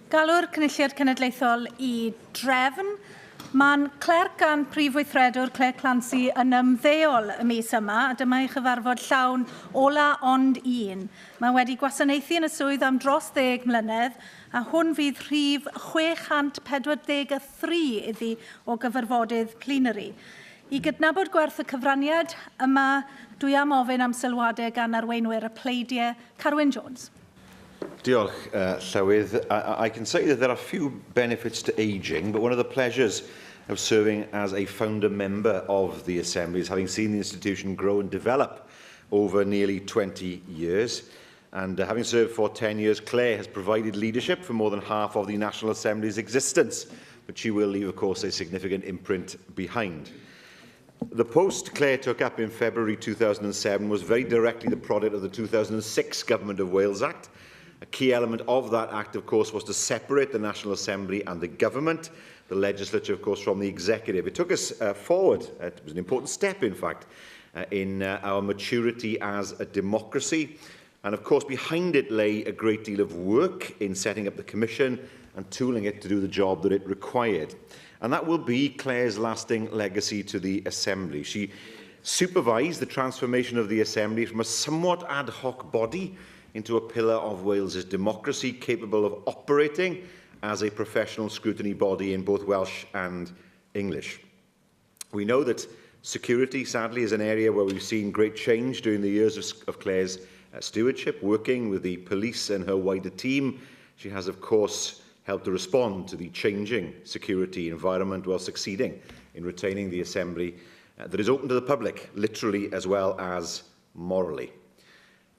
Galw'r Cynulliad Cenedlaethol I drefn. Mae'n clerc gan Prif Weithredwr Claire Clancy yn ymddeol y mis yma, a dyma ei chyfarfod llawn ola ond un. Mae wedi gwasanaethu yn y swydd am dros 10 mlynedd, a hwn fydd rhif 643 iddi o gyfarfodydd plenary. I gydnabod gwerth y cyfraniad yma, dwi am ofyn am sylwadau gan arweinwyr y pleidiau Carwyn Jones. Diolch, Llywydd. I can say that there are few benefits to ageing, but one of the pleasures of serving as a founder member of the Assembly is having seen the institution grow and develop over nearly 20 years. And having served for 10 years, Claire has provided leadership for more than half of the National Assembly's existence, but she will leave, of course, a significant imprint behind. The post Claire took up in February 2007 was very directly the product of the 2006 Government of Wales Act. A key element of that Act, of course, was to separate the National Assembly and the Government, the Legislature, of course, from the Executive. It took us forward. It was an important step, in fact, in our maturity as a democracy. And, of course, behind it lay a great deal of work in setting up the Commission and tooling it to do the job that it required. And that will be Claire's lasting legacy to the Assembly. She supervised the transformation of the Assembly from a somewhat ad hoc body into a pillar of Wales's democracy, capable of operating as a professional scrutiny body in both Welsh and English. We know that security, sadly, is an area where we've seen great change during the years of Claire's stewardship. Working with the police and her wider team, she has, of course, helped to respond to the changing security environment while succeeding in retaining the Assembly that is open to the public, literally as well as morally.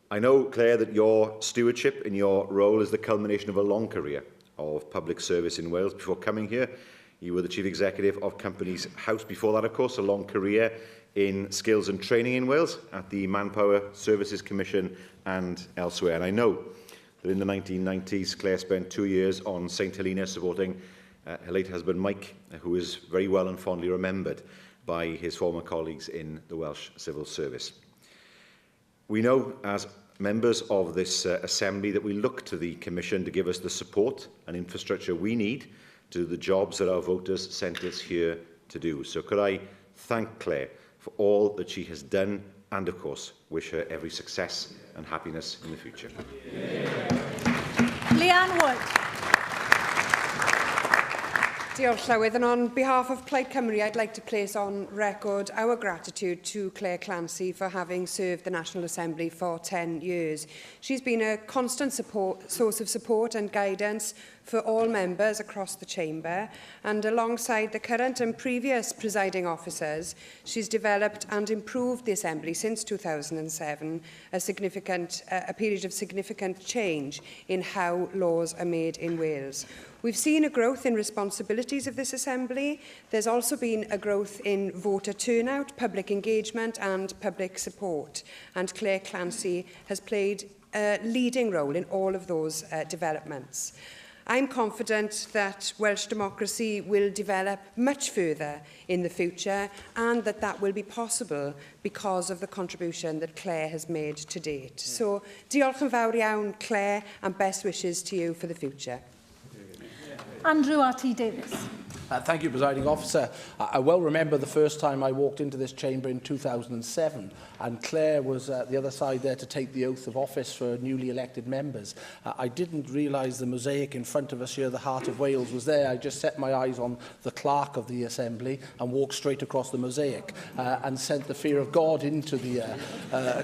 I know, Claire, that your stewardship in your role is the culmination of a long career of public service in Wales. Before coming here, you were the Chief Executive of Companies House. Before that, of course, a long career in skills and training in Wales at the Manpower Services Commission and elsewhere. And I know that in the 1990s, Claire spent 2 years on St Helena supporting her late husband Mike, who is very well and fondly remembered by his former colleagues in the Welsh Civil Service. We know, as members of this Assembly, that we look to the Commission to give us the support and infrastructure we need to do the jobs that our voters sent us here to do. So could I thank Claire for all that she has done and, of course, wish her every success and happiness in the future. Leanne Wood. Diolch, Llywydd, and on behalf of Plaid Cymru, I'd like to place on record our gratitude to Claire Clancy for having served the National Assembly for 10 years. She's been a constant source of support and guidance for all members across the chamber, and alongside the current and previous presiding officers, she's developed and improved the Assembly since 2007, a period of significant change in how laws are made in Wales. We've seen a growth in responsibilities of this Assembly. There's also been a growth in voter turnout, public engagement and public support. And Claire Clancy has played a leading role in all of those developments. I'm confident that Welsh democracy will develop much further in the future, and that will be possible because of the contribution that Claire has made to date. So, diolch yn fawr iawn, Claire, and best wishes to you for the future. Andrew R.T. Davis. Thank you, Presiding Officer. I well remember the first time I walked into this chamber in 2007, and Claire was at the other side there to take the oath of office for newly elected members. I didn't realise the mosaic in front of us here, the heart of Wales, was there. I just set my eyes on the clerk of the Assembly and walked straight across the mosaic and sent the fear of God into the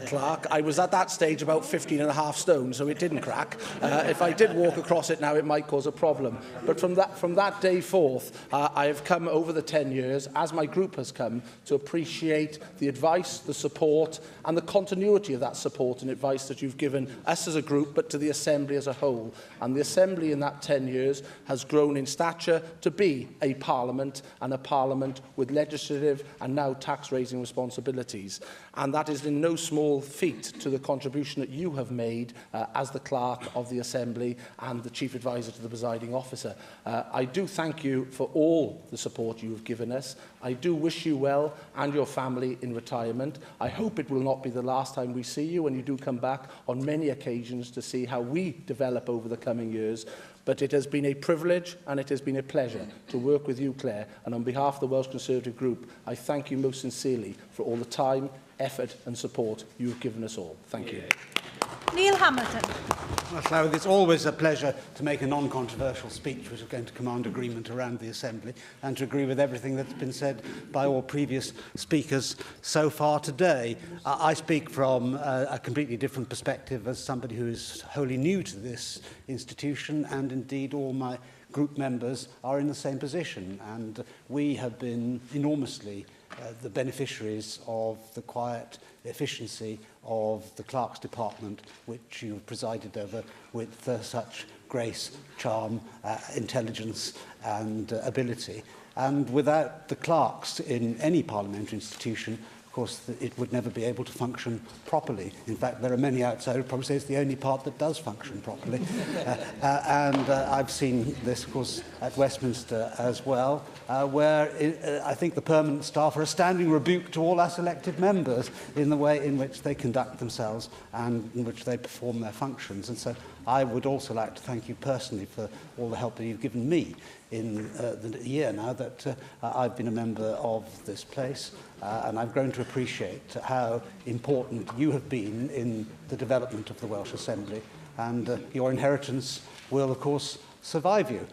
clerk. I was at that stage about 15.5 stone, so it didn't crack. If I did walk across it now, it might cause a problem. But from that day forth, I have come over the 10 years, as my group has come, to appreciate the advice, the support and the continuity of that support and advice that you've given us as a group, but to the Assembly as a whole. And the Assembly in that 10 years has grown in stature to be a Parliament, and a Parliament with legislative and now tax-raising responsibilities. And that is in no small feat to the contribution that you have made as the Clerk of the Assembly and the Chief Advisor to the Presiding Officer. I do thank you for all the support you have given us. I do wish you well and your family in retirement. I hope it will not be the last time we see you, and you do come back on many occasions to see how we develop over the coming years. But it has been a privilege and it has been a pleasure to work with you, Claire. And on behalf of the Welsh Conservative Group, I thank you most sincerely for all the time, effort and support you have given us all. Thank you. Neil Hamilton. Well, Llywydd, it's always a pleasure to make a non-controversial speech which is going to command agreement around the Assembly and to agree with everything that's been said by all previous speakers so far today. I speak from a completely different perspective as somebody who is wholly new to this institution, and indeed all my group members are in the same position, and we have been enormously the beneficiaries of the quiet efficiency of the Clerk's Department, which you have presided over with such grace, charm, intelligence and ability. And without the clerks in any parliamentary institution, of course, it would never be able to function properly. In fact, there are many outside who probably say it's the only part that does function properly. I've seen this, of course, at Westminster as well, where I think the permanent staff are a standing rebuke to all us elected members in the way in which they conduct themselves and in which they perform their functions. And so I would also like to thank you personally for all the help that you've given me in the year now that I've been a member of this place. And I've grown to appreciate how important you have been in the development of the Welsh Assembly. And your inheritance will, of course, survive you.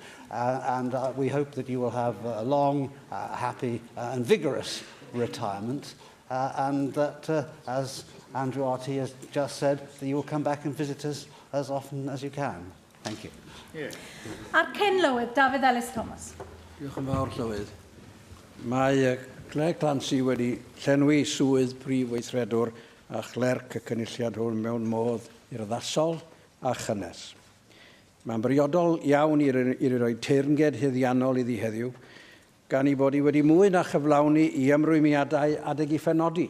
We hope that you will have a long, happy and vigorous retirement. And that, as Andrew RT has just said, that you will come back and visit us as often as you can. Thank you. Ar Cyn Lywydd, David Ellis Thomas. Diolch yn fawr, Llywydd. Mae Claire Clancy wedi llenwi swydd prif weithredwr a chlerc y cynulliad hwn mewn modd urddasol a chynnes. Mae'n briodol iawn i'r roi teyrnged heddiannol iddi heddiw, gan ei bod hi wedi mwy na chyflawni i ymrwymiadau adeg i phenodi.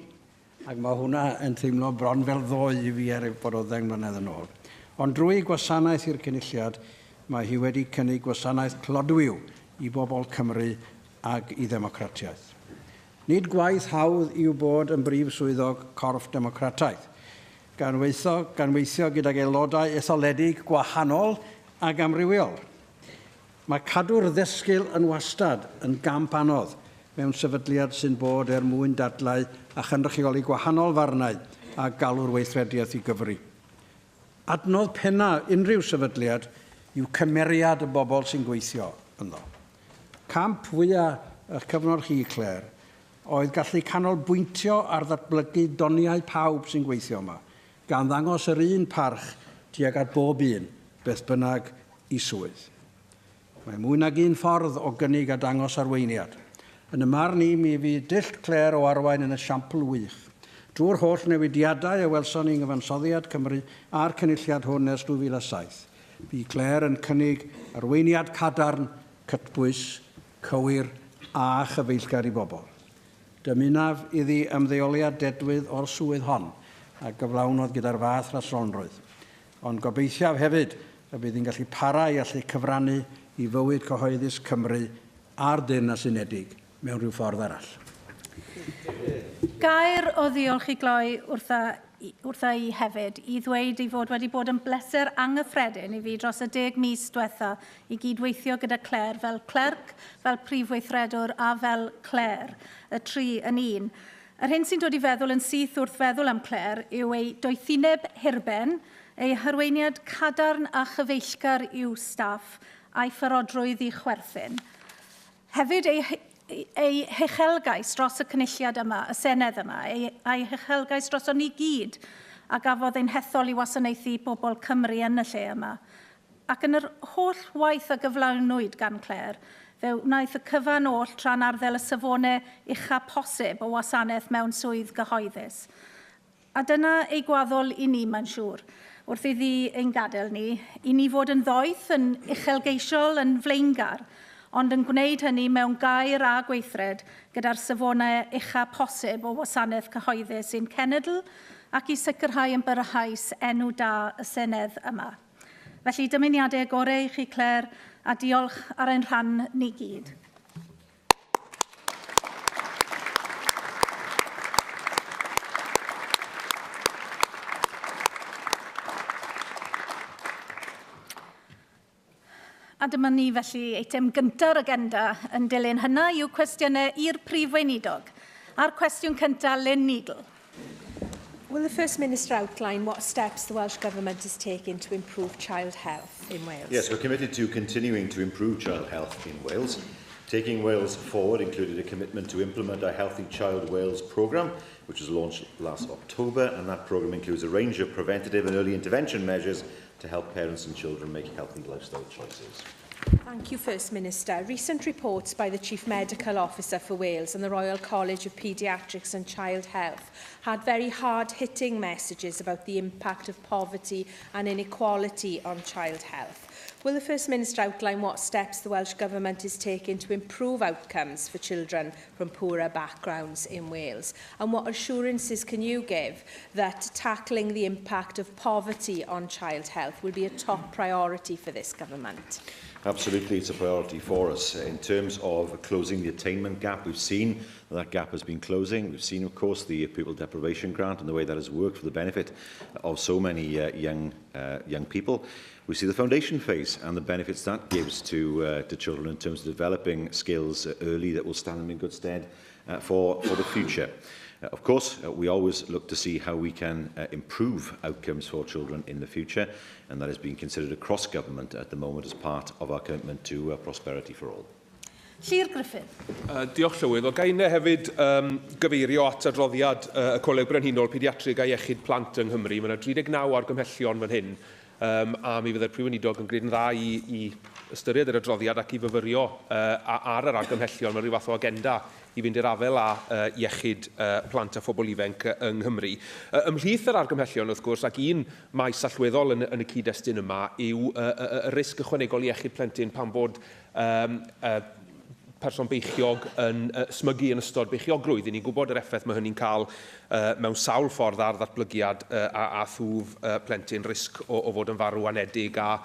Ac mae hwnna yn teimlo bron fel ddoe i fi bod o ddeng mlynedd yn ôl. Ond drwy gwasanaeth i'r cynulliad, mae hi wedi cynnig gwasanaeth clodwiw i bobl Cymru ac i ddemocratiaeth. Nid gwaith hawdd i'w bod yn brif swyddog corff democrataeth, gan weithio gydag aelodau etholedig gwahanol ac amrywiol. Mae cadw'r ddysgl yn wastad yn gamp anodd mewn sefydliad sy'n bod mwyn dadlau a chynrychioli gwahanol farnau a galw'r weithrediaeth i gyfri. Adnodd penna unrhyw sefydliad yw cymeriad y bobl sy'n gweithio ynddo. Camp fwyaf eich cyfnod chi, Claire, oedd gallu canolbwyntio ar ddatblygu doniau pawb sy'n gweithio yma, gan ddangos yr un parch tuag at bob un, beth bynnag i swydd. Mae mwy nag un ffordd o gynnig a dangos arweiniad. Yn y marn i mi fydd dull Claire o arwain yn esiampl wych. Drwy'r holl newidiadau y welson ni'n gyfansoddiad Cymru a'r cynulliad hwn ers 2007. Bydd Claire yn cynnig arweiniad cadarn, cytbwys, cywir a chyfeillgar i bobl. Dymunaf iddi ymddeoliad dedwydd o'r swydd hon a gyflawnodd gyda'r fath rasronrwydd. Ond gobeithiaf hefyd y bydd hi'n gallu para i allu cyfrannu i fywyd cyhoeddus Cymru a'r Deyrnas Unedig mewn rhyw ffordd arall. Gair o ddiolch i gloi wrtha i hefyd i ddweud ei fod wedi bod yn bleser anghyffredin i fi dros y 10 mis diwetha i gydweithio gyda Claire fel clerc, fel prif weithredwr a fel Claire, y tri yn un. Yr hyn sy'n dod i feddwl yn syth wrth feddwl am Claire yw ei doethineb hirben, ei harweiniad cadarn a chyfeillgar i'w staff a'i pharodrwydd i chwerthin. Hefyd ei hechelgais dros y cynulliad yma, y Senedd yma, ei hechelgais dros o'n i gyd a gafodd ein hethol i wasanaethu pobl Cymru yn y lle yma. Ac yn yr holl waith a gyflawnwyd gan Claire, fe wnaeth y cyfan oll tra'n arddel y safonau ucha posib o wasanaeth mewn swydd gyhoeddus. A dyna ei gwaddol i ni, mae'n siŵr, wrth iddi ein gadael ni, i ni fod yn ddoeth, yn uchelgeisiol, yn flaengar, ond yn gwneud hynny mewn gair a gweithred gyda'r safonau ucha posib o wasanaeth cyhoeddus sy'n cenedl ac i sicrhau yn byrhaus enw da y Senedd yma. Felly dymuniadau gorau i chi, Claire, a diolch ar ein rhan ni gyd. A dyma ni felly eitem gyntaf agenda yn dilyn hynna yw cwestiynau i'r Prif Weinidog. A'r cwestiwn cyntaf, Lynn Needle. Will the First Minister outline what steps the Welsh Government is taking to improve child health in Wales? Yes, we're committed to continuing to improve child health in Wales. Taking Wales forward included a commitment to implement our Healthy Child Wales programme, which was launched last October, and that programme includes a range of preventative and early intervention measures to help parents and children make healthy lifestyle choices. Thank you, First Minister. Recent reports by the Chief Medical Officer for Wales and the Royal College of Paediatrics and Child Health had very hard-hitting messages about the impact of poverty and inequality on child health. Will the First Minister outline what steps the Welsh Government is taking to improve outcomes for children from poorer backgrounds in Wales? And what assurances can you give that tackling the impact of poverty on child health will be a top priority for this government? Absolutely, it's a priority for us. In terms of closing the attainment gap, we've seen that gap has been closing. We've seen, of course, the pupil deprivation grant and the way that has worked for the benefit of so many young people. We see the foundation phase and the benefits that gives to children in terms of developing skills early that will stand them in good stead for the future. Of course, we always look to see how we can improve outcomes for children in the future, and that is being considered across government at the moment as part of our commitment to prosperity for all. Llyr Griffith. Diolch Llywydd. O gael hefyd gyfeirio at adroddiad y Coleg Brenhinol Pediatrig a Iechyd Plant yng Nghymru. Mae yna 39 argymhellion fan hyn, a mi fydd y Prif Weinidog yn gwneud yn dda i ystyried yr adroddiad ac i fyfyrio ar yr argymhellion. Mae rhyw fath o agenda i fynd i'r afel a iechyd plant a phobl ifanc yng Nghymru. Ymhlith yr argymhellion, wrth gwrs, ac un maes allweddol yn y cyd-destun yma yw y risg ychwanegol iechyd plentyn pan bod person beichiog yn smygu yn ystod beichiogrwydd. Ni'n gwybod yr effaith mae hynny'n cael mewn sawl ffordd ar ddatblygiad a thwf plentyn, risg o fod yn farw anedig a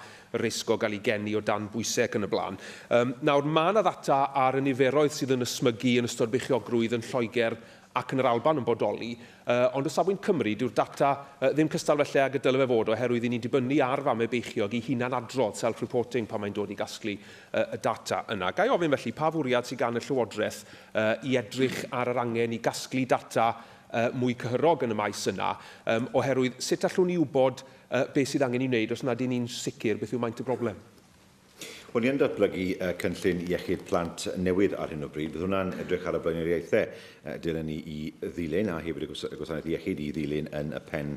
risg o gael ei geni o dan bwysau ac yn y blaen. Nawr, mae yna ddata ar y niferoedd sydd yn ysmygu yn ystod beichiogrwydd yn Lloegr ac yn yr Alban yn bodoli, ond o safbwynt Cymru, dyw'r data ddim cystal felly ag y dylai fe fod oherwydd i ni'n dibynnu ar famau beichiog i hunan adrodd self-reporting pan mae'n dod i gasglu y data yna. Gai ofyn felly pa fwriad sydd gan y Llywodraeth i edrych ar yr angen i gasglu data mwy cyhyrog yn y maes yna, oherwydd sut allwn ni wybod beth sydd angen i wneud os nad ni'n sicr beth yw maint y broblem? Wel, ni yn datblygu cynllun iechyd plant newydd ar hyn o bryd. Bydd hwnna'n edrych ar y blaenoriaethau dilyn ni i ddilyn a hefyd y gwasanaeth iechyd i ddilyn yn y pen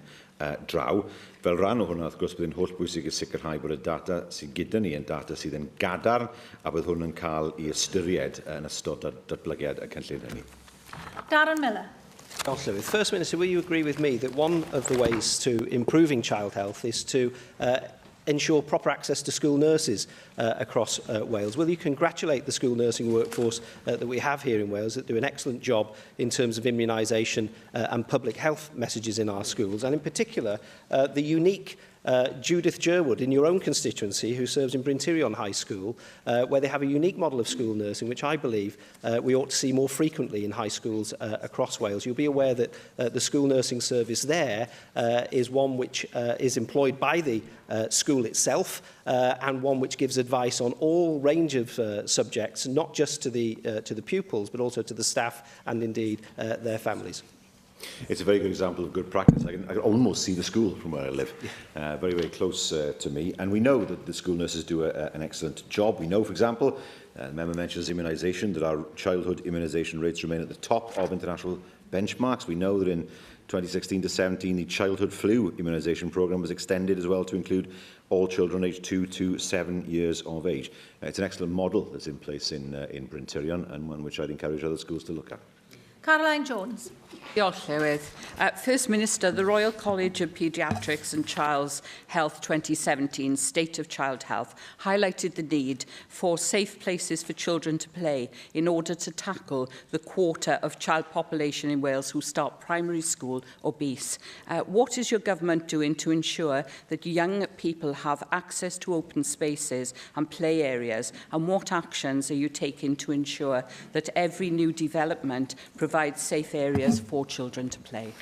draw. Fel rhan o hwnna, wrth gwrs, bydd yn holl bwysig i sicrhau bod y data sydd gyda ni yn data sydd yn gadarn a bydd hwn yn cael ei ystyried yn ystod datblygiad y cynllun hynny. Darren Miller. First Minister, will you agree with me that one of the ways to improving child health is to ensure proper access to school nurses across Wales? Will you congratulate the school nursing workforce that we have here in Wales that do an excellent job in terms of immunisation and public health messages in our schools, and in particular the unique Judith Jerwood in your own constituency, who serves in Bryn Tirion High School, where they have a unique model of school nursing, which I believe we ought to see more frequently in high schools across Wales. You'll be aware that the school nursing service there is one which is employed by the school itself and one which gives advice on all range of subjects, not just to the pupils, but also to the staff and indeed their families. It's a very good example of good practice. I can almost see the school from where I live, very, very close to me. And we know that the school nurses do an excellent job. We know, for example, the member mentions immunisation, that our childhood immunisation rates remain at the top of international benchmarks. We know that in 2016 to 17, the childhood flu immunisation programme was extended as well to include all children aged 2 to 7 years of age. It's an excellent model that's in place in Bryn Tirion, and one which I'd encourage other schools to look at. Caroline Jones. Diolch, Llywydd. First Minister, the Royal College of Paediatrics and Child's Health 2017 State of Child Health highlighted the need for safe places for children to play in order to tackle the quarter of child population in Wales who start primary school obese. What is your government doing to ensure that young people have access to open spaces and play areas, and what actions are you taking to ensure that every new development provides safe areas for children to play?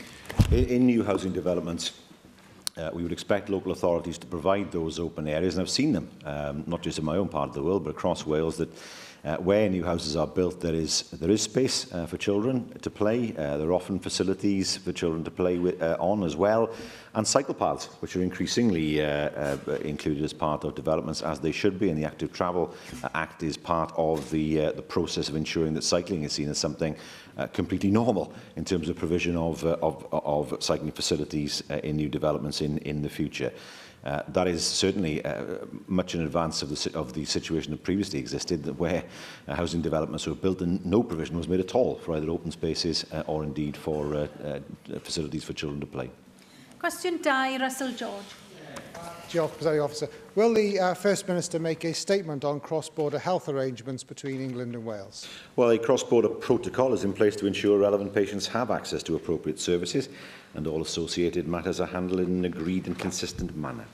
In new housing developments, we would expect local authorities to provide those open areas, and I've seen them, not just in my own part of the world, but across Wales, that where new houses are built, there is space for children to play. There are often facilities for children to play on as well, and cycle paths, which are increasingly included as part of developments, as they should be. And the Active Travel Act is part of the process of ensuring that cycling is seen as something completely normal in terms of provision of cycling facilities in new developments in the future. That is certainly much in advance of the situation that previously existed, where housing developments were built and no provision was made at all for either open spaces or indeed for facilities for children to play. Cwestiwn 2, Russell George. Diolch, Presiding Officer. Will the First Minister make a statement on cross-border health arrangements between England and Wales? Well, a cross-border protocol is in place to ensure relevant patients have access to appropriate services, and all associated matters are handled in an agreed and consistent manner.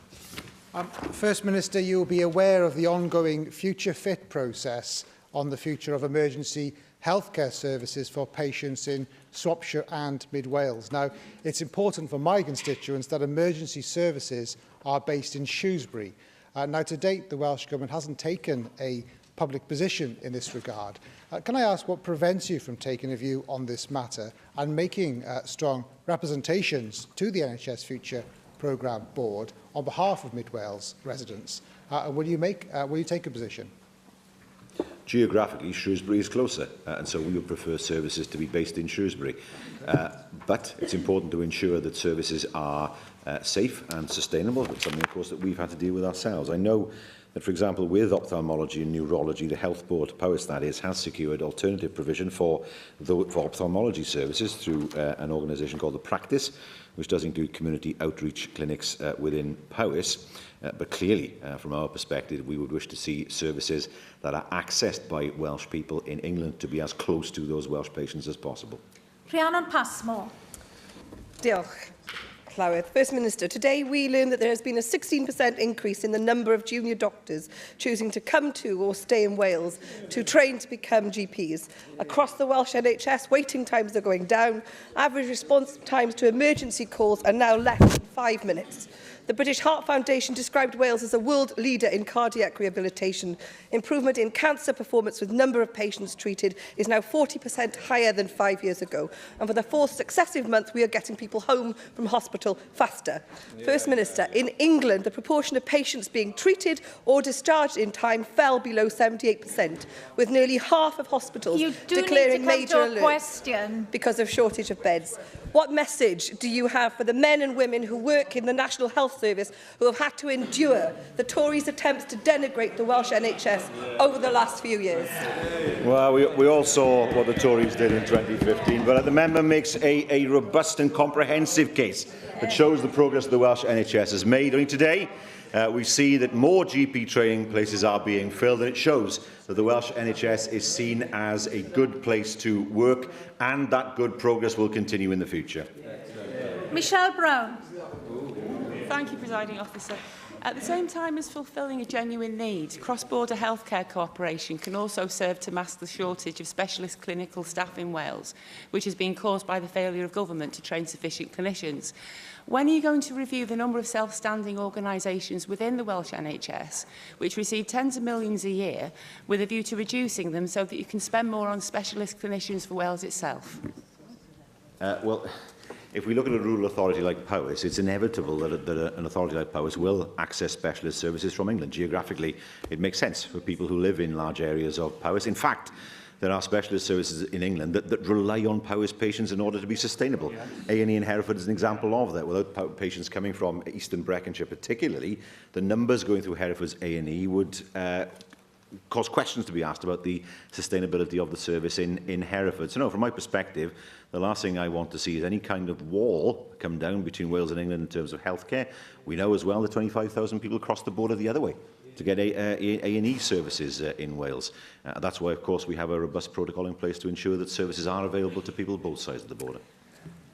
First Minister, you will be aware of the ongoing Future Fit process on the future of emergency healthcare services for patients in Shropshire and Mid Wales. Now, it's important for my constituents that emergency services are based in Shrewsbury. Now, to date, the Welsh Government hasn't taken a public position in this regard. Can I ask what prevents you from taking a view on this matter and making strong representations to the NHS Future Programme Board on behalf of Mid Wales residents? Will you take a position? Geographically, Shrewsbury is closer, and so we would prefer services to be based in Shrewsbury. But it's important to ensure that services are safe and sustainable. It's something, of course, that we've had to deal with ourselves. I know that, for example, with ophthalmology and neurology, the Health Board, Powys that is, has secured alternative provision for ophthalmology services through an organisation called The Practice, which does include community outreach clinics within Powys. But clearly, from our perspective, we would wish to see services that are accessed by Welsh people in England to be as close to those Welsh patients as possible. Rhiannon Passmore. Diolch. Llywyd. First Minister, today we learned that there has been a 16% increase in the number of junior doctors choosing to come to or stay in Wales to train to become GPs. Across the Welsh NHS, waiting times are going down. Average response times to emergency calls are now less than 5 minutes. The British Heart Foundation described Wales as a world leader in cardiac rehabilitation. Improvement in cancer performance with number of patients treated is now 40% higher than 5 years ago. And for the 4th successive month, we are getting people home from hospital faster. First Minister, in England, the proportion of patients being treated or discharged in time fell below 78%, with nearly half of hospitals declaring major alerts because of shortage of beds. What message do you have for the men and women who work in the National Health Service who have had to endure the Tories' attempts to denigrate the Welsh NHS over the last few years? Well, we all saw what the Tories did in 2015, but the member makes a robust and comprehensive case that shows the progress the Welsh NHS has made. Only today, we see that more GP training places are being filled, and it shows that the Welsh NHS is seen as a good place to work, and that good progress will continue in the future. Michelle Brown. Thank you, Presiding Officer. At the same time as fulfilling a genuine need, cross-border healthcare cooperation can also serve to mask the shortage of specialist clinical staff in Wales, which has been caused by the failure of government to train sufficient clinicians. When are you going to review the number of self-standing organisations within the Welsh NHS, which receive tens of millions a year, with a view to reducing them so that you can spend more on specialist clinicians for Wales itself? Well, if we look at a rural authority like Powys, it's inevitable that an authority like Powys will access specialist services from England. Geographically, it makes sense for people who live in large areas of Powys. In fact, there are specialist services in England that rely on Powys patients in order to be sustainable. A&E in Hereford is an example of that. Without patients coming from Eastern Breconshire particularly, the numbers going through Hereford's A&E would cause questions to be asked about the sustainability of the service in Hereford. So no, from my perspective, the last thing I want to see is any kind of wall come down between Wales and England in terms of healthcare. We know as well that 25,000 people cross the border the other way to get A&E services in Wales. That's why, of course, we have a robust protocol in place to ensure that services are available to people both sides of the border.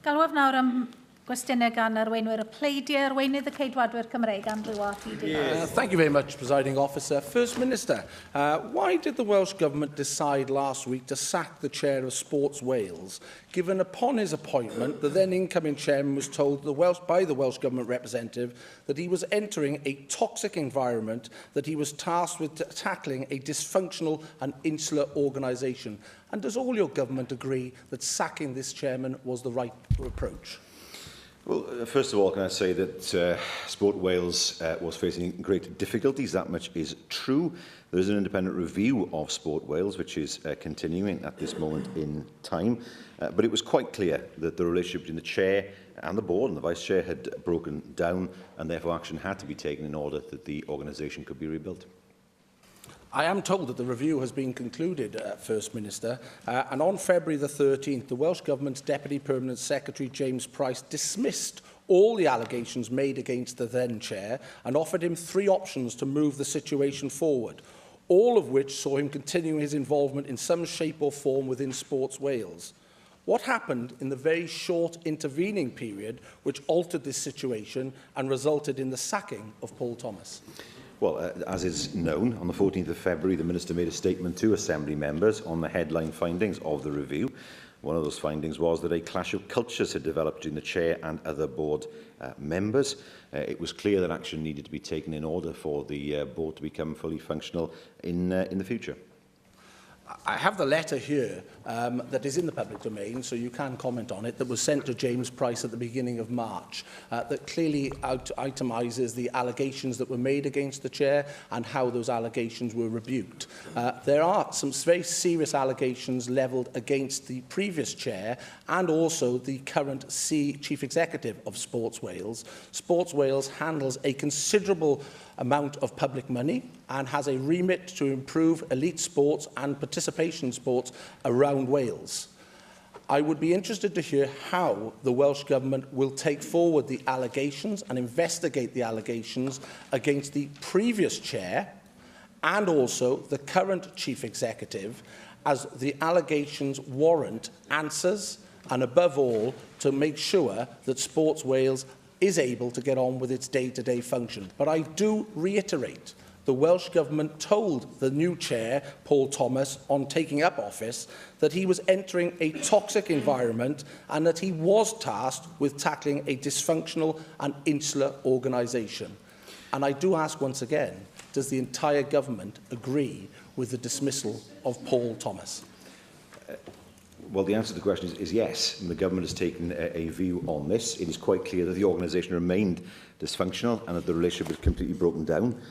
Galwaf nawr am Gwestiynau gan arweinwyr y pleidiau, arweinydd y Ceidwadwyr Cymreig, Andrew Arthur. Thank you very much, Presiding Officer. First Minister, why did the Welsh Government decide last week to sack the Chair of Sports Wales, given upon his appointment, the then incoming Chairman was told by the Welsh Government representative that he was entering a toxic environment, that he was tasked with tackling a dysfunctional and insular organisation? And does all your government agree that sacking this Chairman was the right approach? Well, first of all, can I say that Sport Wales was facing great difficulties. That much is true. There is an independent review of Sport Wales, which is continuing at this moment in time. But it was quite clear that the relationship between the Chair and the Board and the Vice Chair had broken down, and therefore action had to be taken in order that the organisation could be rebuilt. I am told that the review has been concluded, First Minister, and on February the 13th, the Welsh Government's Deputy Permanent Secretary, James Price, dismissed all the allegations made against the then Chair and offered him 3 options to move the situation forward, all of which saw him continuing his involvement in some shape or form within Sports Wales. What happened in the very short intervening period which altered this situation and resulted in the sacking of Paul Thomas? Well, as is known, on the 14th of February, the Minister made a statement to Assembly members on the headline findings of the review. One of those findings was that a clash of cultures had developed between the Chair and other Board members. It was clear that action needed to be taken in order for the Board to become fully functional in the future. I have the letter here that is in the public domain, so you can comment on it, that was sent to James Price at the beginning of March, that clearly itemises the allegations that were made against the Chair and how those allegations were rebuked. There are some very serious allegations levelled against the previous Chair and also the current Chief Executive of Sports Wales. Sports Wales handles a considerable amount of public money and has a remit to improve elite sports and participation sports around Wales. I would be interested to hear how the Welsh Government will take forward the allegations and investigate the allegations against the previous Chair and also the current Chief Executive, as the allegations warrant answers and, above all, to make sure that Sports Wales is able to get on with its day-to-day function. But I do reiterate, the Welsh Government told the new Chair, Paul Thomas, on taking up office, that he was entering a toxic environment and that he was tasked with tackling a dysfunctional and insular organisation. And I do ask once again, does the entire government agree with the dismissal of Paul Thomas? Well, the answer to the question is yes. The government has taken a view on this. It is quite clear that the organisation remained dysfunctional and that the relationship was completely broken down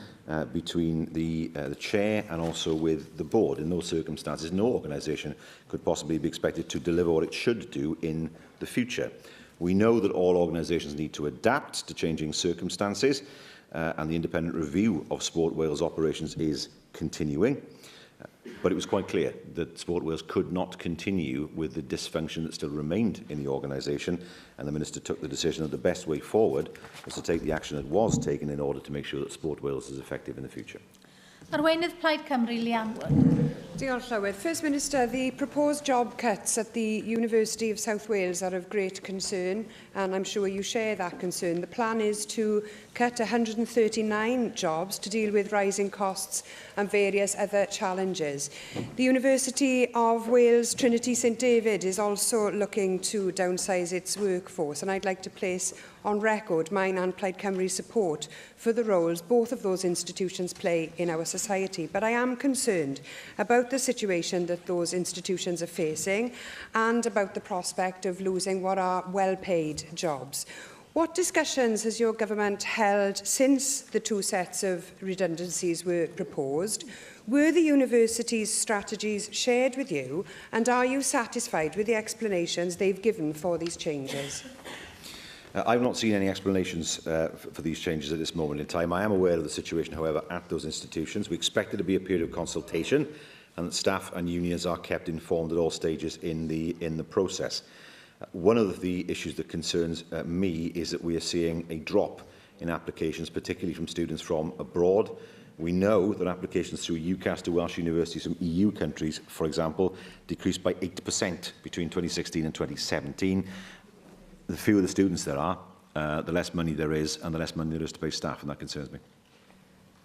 between the Chair and also with the Board. In those circumstances, no organisation could possibly be expected to deliver what it should do in the future. We know that all organisations need to adapt to changing circumstances, and the independent review of Sport Wales operations is continuing. But it was quite clear that Sport Wales could not continue with the dysfunction that still remained in the organisation, and the Minister took the decision that the best way forward was to take the action that was taken in order to make sure that Sport Wales is effective in the future. Arweinydd Plaid Cymru, Lian Wood. Diolch Llywydd. First Minister, the proposed job cuts at the University of South Wales are of great concern, and I'm sure you share that concern. The plan is to cut 139 jobs to deal with rising costs and various other challenges. The University of Wales Trinity St David is also looking to downsize its workforce, and I'd like to place on record mine and Plaid Cymru's support for the roles both of those institutions play in our society. But I am concerned about the situation that those institutions are facing and about the prospect of losing what are well-paid jobs. What discussions has your government held since the 2 sets of redundancies were proposed? Were the university's strategies shared with you, and are you satisfied with the explanations they've given for these changes? I've not seen any explanations for these changes at this moment in time. I am aware of the situation, however, at those institutions. We expect it to be a period of consultation, and that staff and unions are kept informed at all stages in the process. One of the issues that concerns me is that we are seeing a drop in applications, particularly from students from abroad. We know that applications through UCAS to Welsh universities from EU countries, for example, decreased by 8% between 2016 and 2017. the fewer the students there are, the less money there is, and the less money there is to pay staff, and that concerns me.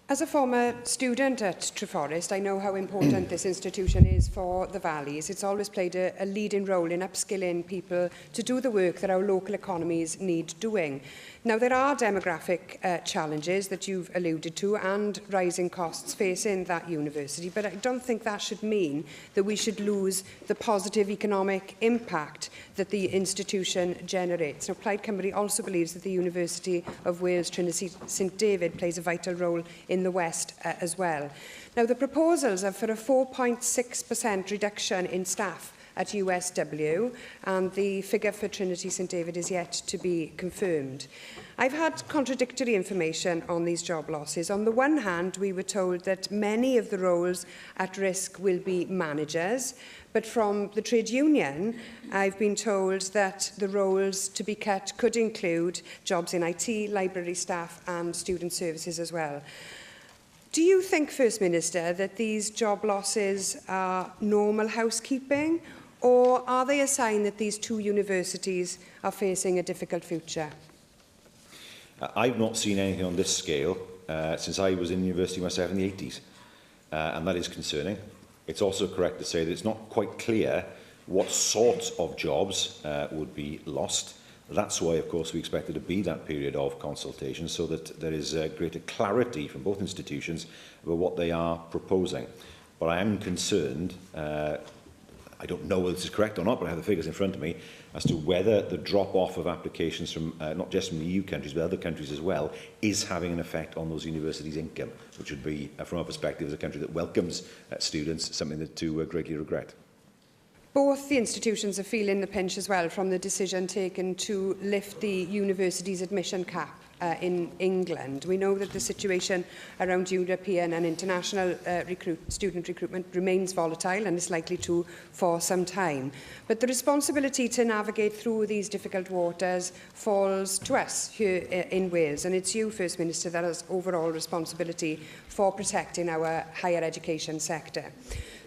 As a former student at Treforest, I know how important this institution is for the valleys. It's always played a leading role in upskilling people to do the work that our local economies need doing. Now, there are demographic challenges that you've alluded to and rising costs facing that university, but I don't think that should mean that we should lose the positive economic impact that the institution generates. Now, Plaid Cymru also believes that the University of Wales Trinity St David plays a vital role in the West as well. Now, the proposals are for a 4.6% reduction in staff at USW, and the figure for Trinity St David is yet to be confirmed. I've had contradictory information on these job losses. On the one hand, we were told that many of the roles at risk will be managers, but from the trade union, I've been told that the roles to be cut could include jobs in IT, library staff and student services as well. Do you think, First Minister, that these job losses are normal housekeeping, or are they a sign that these two universities are facing a difficult future? I've not seen anything on this scale since I was in university myself in the 80s, and that is concerning. It's also correct to say that it's not quite clear what sort of jobs would be lost. That's why, of course, we expect there to be that period of consultation so that there is greater clarity from both institutions about what they are proposing. But I am concerned, I don't know whether this is correct or not, but I have the figures in front of me, as to whether the drop-off of applications from, not just from the EU countries, but other countries as well, is having an effect on those universities' income, which would be, from our perspective, as a country that welcomes students, something that to greatly regret. Both the institutions are feeling the pinch as well from the decision taken to lift the university's admission cap in England. We know that the situation around European and international student recruitment remains volatile and is likely to for some time. But the responsibility to navigate through these difficult waters falls to us here in Wales, and it's you, First Minister, that has overall responsibility for protecting our higher education sector.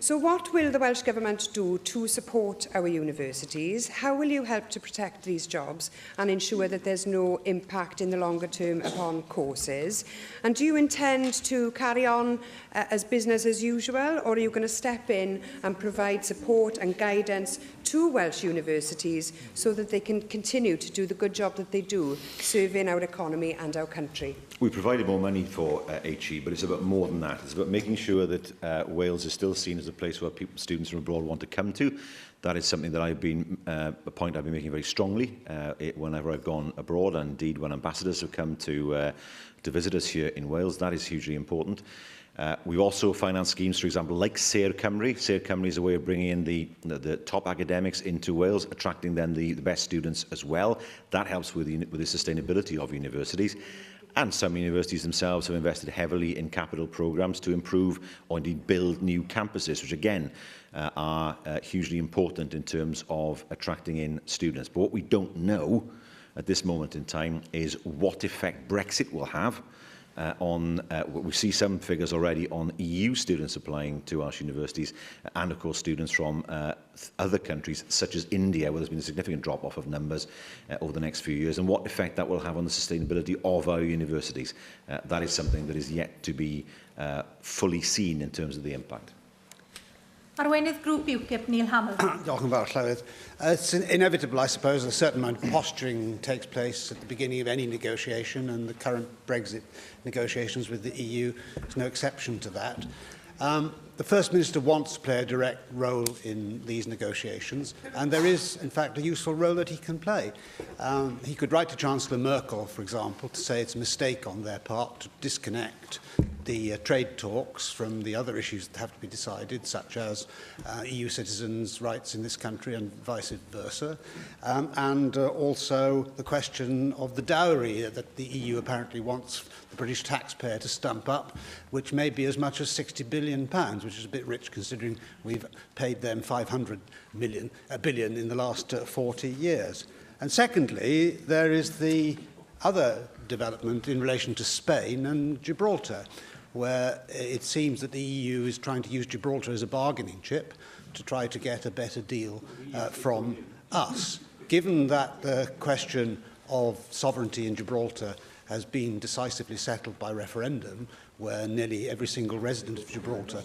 So what will the Welsh Government do to support our universities? How will you help to protect these jobs and ensure that there's no impact in the longer term upon courses? And do you intend to carry on as business as usual, or are you going to step in and provide support and guidance to Welsh universities so that they can continue to do the good job that they do, serving our economy and our country? We provided more money for HE, but it's about more than that. It's about making sure that Wales is still seen as a place where students from abroad want to come to. That is something that I've been, a point I've been making very strongly whenever I've gone abroad, and indeed when ambassadors have come to visit us here in Wales. That is hugely important. We've also financed schemes, for example, like Sair Cymru. Sair Cymru is a way of bringing in the top academics into Wales, attracting then the best students as well. That helps with the sustainability of universities. And some universities themselves have invested heavily in capital programmes to improve or indeed build new campuses, which again are hugely important in terms of attracting in students. But what we don't know at this moment in time is what effect Brexit will have on, we see some figures already on EU students applying to our universities, and of course students from other countries such as India, where there's been a significant drop-off of numbers over the next few years, and what effect that will have on the sustainability of our universities. That is something that is yet to be fully seen in terms of the impact. Arweinydd grŵp UKIP, Neil Hamilton. Diolch yn fawr, Llywydd. It's inevitable, I suppose, a certain amount of posturing takes place at the beginning of any negotiation, and the current Brexit negotiations with the EU is no exception to that. The First Minister wants to play a direct role in these negotiations, and there is, in fact, a useful role that he can play. He could write to Chancellor Merkel, for example, to say it's a mistake on their part to disconnect the trade talks from the other issues that have to be decided, such as EU citizens' rights in this country and vice versa, and also the question of the dowry that the EU apparently wants the British taxpayer to stump up, which may be as much as £60 billion, which is a bit rich considering we've paid them 500 billion in the last 40 years. And secondly, there is the other development in relation to Spain and Gibraltar, where it seems that the EU is trying to use Gibraltar as a bargaining chip to try to get a better deal from us. given that the question of sovereignty in Gibraltar has been decisively settled by referendum, where nearly every single resident of Gibraltar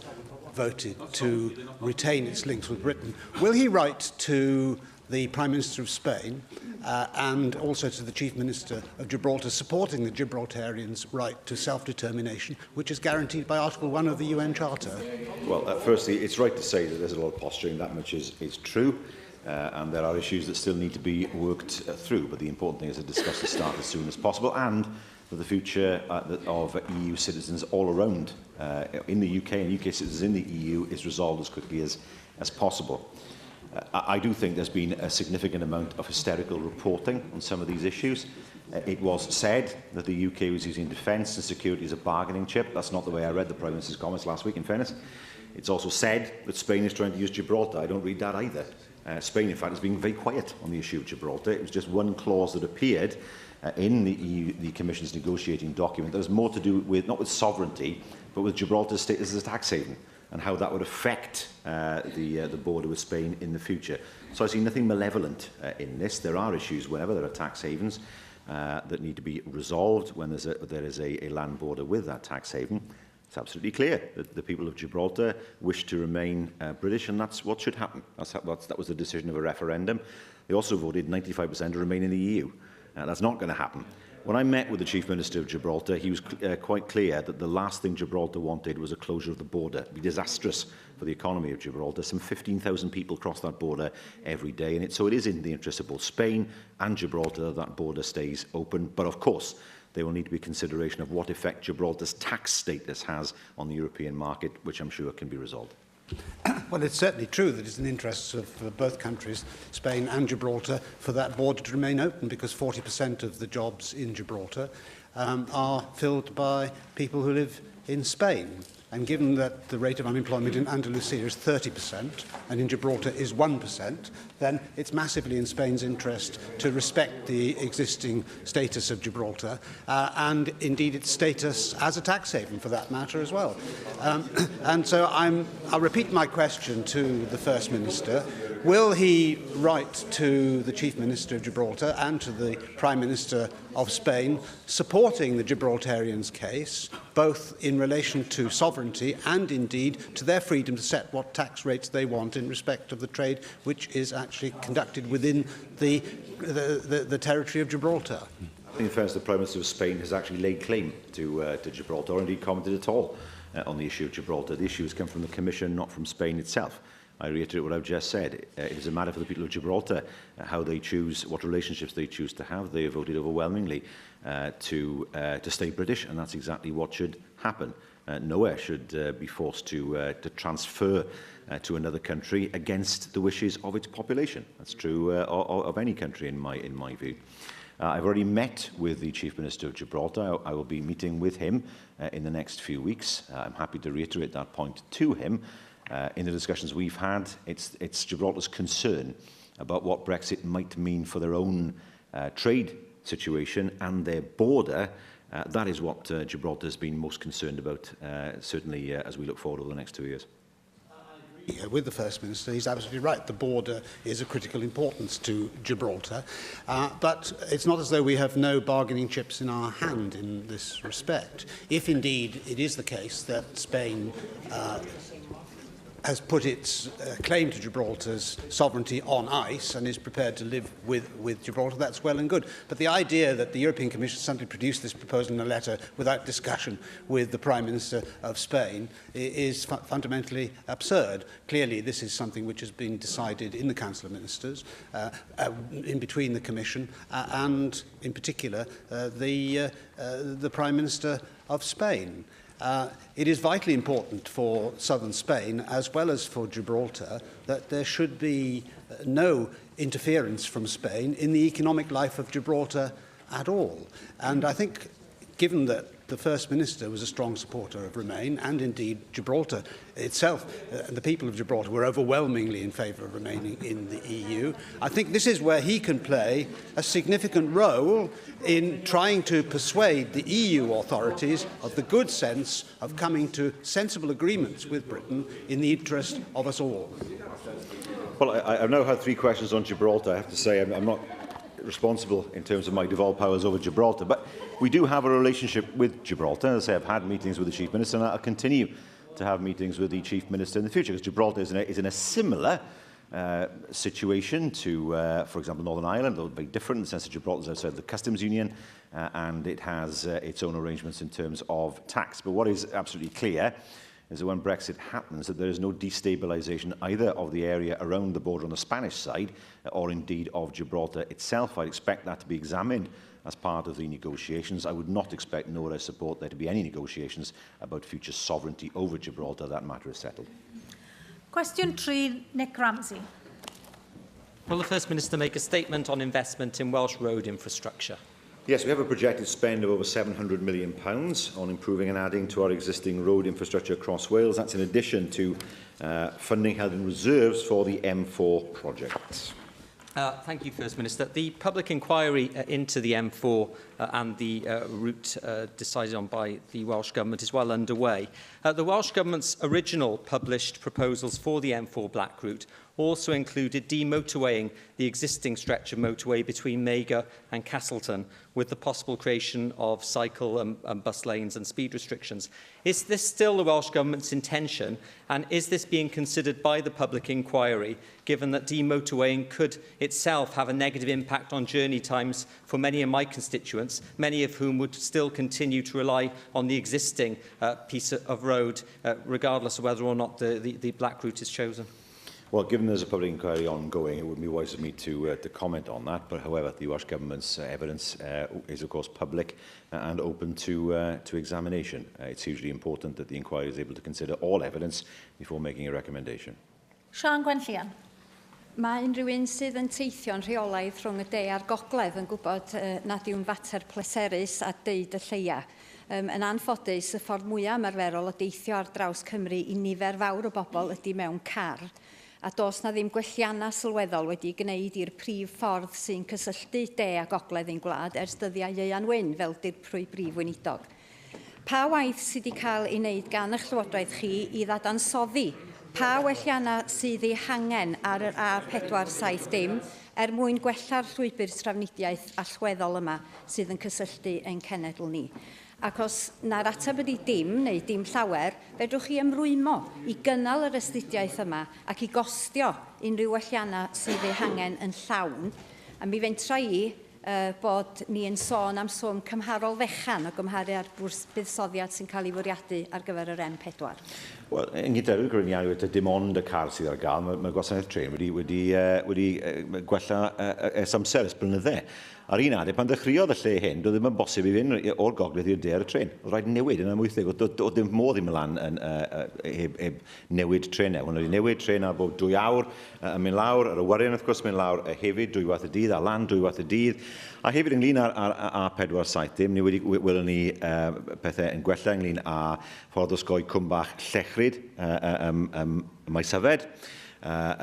voted to retain its links with Britain, will he write to the Prime Minister of Spain and also to the Chief Minister of Gibraltar supporting the Gibraltarians' right to self-determination, which is guaranteed by Article 1 of the UN Charter? Well, firstly, it's right to say that there's a lot of posturing, that much is true. And there are issues that still need to be worked through, but the important thing is to discuss the start as soon as possible, and for the future of EU citizens all around in the UK and UK citizens in the EU is resolved as quickly as possible. I do think there's been a significant amount of hysterical reporting on some of these issues. It was said that the UK was using defence and security as a bargaining chip. That's not the way I read the Prime Minister's comments last week, in fairness. It's also said that Spain is trying to use Gibraltar. I don't read that either. Spain, in fact, has been very quiet on the issue of Gibraltar. It was just one clause that appeared in the Commission's negotiating document that was more to do with, not with sovereignty, but with Gibraltar's status as a tax haven and how that would affect the border with Spain in the future. So I see nothing malevolent in this. There are issues whenever there are tax havens that need to be resolved when there is a land border with that tax haven. It's absolutely clear that the people of Gibraltar wish to remain British, and that's what should happen. That was the decision of a referendum. They also voted 95% to remain in the EU. That's not going to happen. When I met with the Chief Minister of Gibraltar, he was quite clear that the last thing Gibraltar wanted was a closure of the border. It would be disastrous for the economy of Gibraltar. Some 15,000 people cross that border every day, and so it is in the interest of both Spain and Gibraltar that that border stays open. But of course, there will need to be consideration of what effect Gibraltar's tax status has on the European market, which I'm sure can be resolved. Well, it's certainly true that it's in the interests of both countries, Spain and Gibraltar, for that border to remain open, because 40% of the jobs in Gibraltar are filled by people who live in Spain. And given that the rate of unemployment in Andalusia is 30% and in Gibraltar is 1%, then it's massively in Spain's interest to respect the existing status of Gibraltar and indeed its status as a tax haven for that matter as well. And so I'll repeat my question to the First Minister. Will he write to the Chief Minister of Gibraltar and to the Prime Minister of Spain supporting the Gibraltarians' case, both in relation to sovereignty and indeed to their freedom to set what tax rates they want in respect of the trade which is actually conducted within the territory of Gibraltar? In fairness, the Prime Minister of Spain has actually laid claim to Gibraltar, or indeed commented at all on the issue of Gibraltar. The issue has come from the Commission, not from Spain itself. I reiterate what I've just said. It is a matter for the people of Gibraltar how they choose, what relationships they choose to have. They have voted overwhelmingly to stay British, and that's exactly what should happen. Nowhere should be forced to transfer to another country against the wishes of its population. That's true of any country, in my view. I've already met with the Chief Minister of Gibraltar. I will be meeting with him in the next few weeks. I'm happy to reiterate that point to him. In the discussions we've had, it's Gibraltar's concern about what Brexit might mean for their own trade situation and their border. That is what Gibraltar has been most concerned about, certainly as we look forward over the next 2 years. With the First Minister, he's absolutely right. The border is of critical importance to Gibraltar, but it's not as though we have no bargaining chips in our hand in this respect. If indeed it is the case that Spain has put its claim to Gibraltar's sovereignty on ice and is prepared to live with Gibraltar, that's well and good. But the idea that the European Commission simply produced this proposal in a letter without discussion with the Prime Minister of Spain is fundamentally absurd. Clearly, this is something which has been decided in the Council of Ministers, in between the Commission and, in particular, the Prime Minister of Spain. It is vitally important for southern Spain, as well as for Gibraltar, that there should be no interference from Spain in the economic life of Gibraltar at all. And I think, given that the First Minister was a strong supporter of Remain, and indeed Gibraltar itself, the people of Gibraltar were overwhelmingly in favour of remaining in the EU. I think this is where he can play a significant role in trying to persuade the EU authorities of the good sense of coming to sensible agreements with Britain in the interest of us all. Well, I've now had 3 questions on Gibraltar. I have to say I'm not responsible in terms of my devolved powers over Gibraltar, but we do have a relationship with Gibraltar. As I say, I've had meetings with the Chief Minister, and I'll continue to have meetings with the Chief Minister in the future, because Gibraltar is in a similar situation to, for example, Northern Ireland, though very different in the sense that Gibraltar is outside the customs union, and it has its own arrangements in terms of tax. But what is absolutely clear is that when Brexit happens, that there is no destabilisation either of the area around the border on the Spanish side or indeed of Gibraltar itself. I'd expect that to be examined as part of the negotiations. I would not expect, nor I support there to be any negotiations about future sovereignty over Gibraltar. That matter is settled. Question 3, Nick Ramsey. Will the First Minister make a statement on investment in Welsh road infrastructure? Yes, we have a projected spend of over £700 million on improving and adding to our existing road infrastructure across Wales. That's in addition to funding held in reserves for the M4 project. Thank you, First Minister. The public inquiry into the M4 and the route decided on by the Welsh Government is well underway. The Welsh Government's original published proposals for the M4 Black Route also included demotorwaying the existing stretch of motorway between Mega and Castleton, with the possible creation of cycle and bus lanes and speed restrictions. Is this still the Welsh Government's intention, and is this being considered by the public inquiry, given that demotorwaying could itself have a negative impact on journey times for many of my constituents, many of whom would still continue to rely on the existing piece of road, regardless of whether or not the Black Route is chosen? Well, given there's a public inquiry ongoing, it wouldn't be wise of me to comment on that. But however, the Welsh Government's evidence is, of course, public and open to examination. It's hugely important that the inquiry is able to consider all evidence before making a recommendation. Sian Gwenllian. Mae unrhyw un sydd yn teithio'n rheolaidd rhwng y de a'r gogledd yn gwybod nad yw'n fater pleserus a deud y lleia. Yn anffodus, y ffordd mwyaf ymarferol o deithio ar draws Cymru i nifer fawr o bobl ydy mewn car, a dos na ddim gwelliannau sylweddol wedi gwneud i'r prif ffordd sy'n cysylltu de a gogledd ein gwlad ers dyddiau Ieuan Wyn fel dirprwy brif weinidog. Pa waith sydd wedi cael ei wneud gan eich llywodraeth chi i ddadansoddi pa welliannau sydd ei hangen ar yr A470 mwyn gwella'r llwybr trafnidiaeth allweddol yma sydd yn cysylltu ein cenedl ni. Ac os na'r ateb ydy dim neu dim llawer, fedrwch chi ymrwymo i gynnal yr astudiaeth yma ac i gostio unrhyw welliannau sydd eu hangen yn llawn. A mi fentra i bod ni yn sôn am swm cymharol fechan o gymharu ar buddsoddiad sy'n cael ei fwriadu ar gyfer yr M4. Wel, yn gyda'r gryniau wedi dim ond y car sydd ar gael, mae gwasanaeth tren wedi gwella ers amser ys blynydde. Ar un adeg, pan dechreuodd y lle hyn, doedd ddim yn bosib i fynd o'r gogledd i'r de ar y tren. Oedd rhaid newid yn ymwythig, oedd dim modd i Milan heb newid trenau. Hwnnw wedi newid tren ar bob 2 awr yn mynd lawr, ar y warian wrth gwrs mynd lawr hefyd 2 waith y dydd, a lan 2 waith y dydd. A hefyd ynglyn â'r A470, ni wedi welwn ni pethau yn gwella ynglyn â ffordd osgoi Cwm Bach Llechryd maes yfed.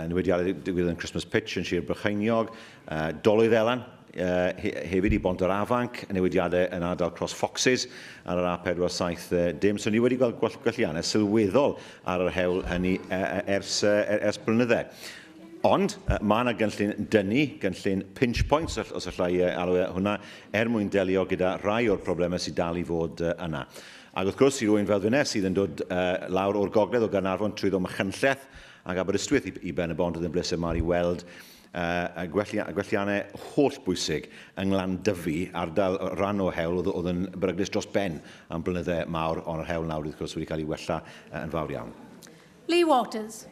Newidiadau digwydd yn Christmas Pitch yn Sir Brycheiniog, Dolydd Elan, hefyd i Bont yr Afanc, newidiadau yn ardal Cross Foxes ar yr A470 So ni wedi gweld gwelliannau sylweddol ar yr hewl hynny ers blynydde. Ond mae yna gynllun dynnu, gynllun pinch points, os allai alw hwnna, mwyn delio gyda rai o'r problemau sydd dal i fod yna. Ac wrth gwrs, i rwy'n fel fyna sydd yn dod lawr o'r gogledd o Gaernarfon trwy ddod Machynlleth ac Aberystwyth i ben y bont oedd yn bleser mawr i weld gwelliannau holl bwysig yng Nglandyfi, ardal rhan o hewl oedd yn beryglus dros ben am blynyddau mawr, ond yr hewl nawr wrth gwrs wedi cael ei wella yn fawr iawn. Lee Waters.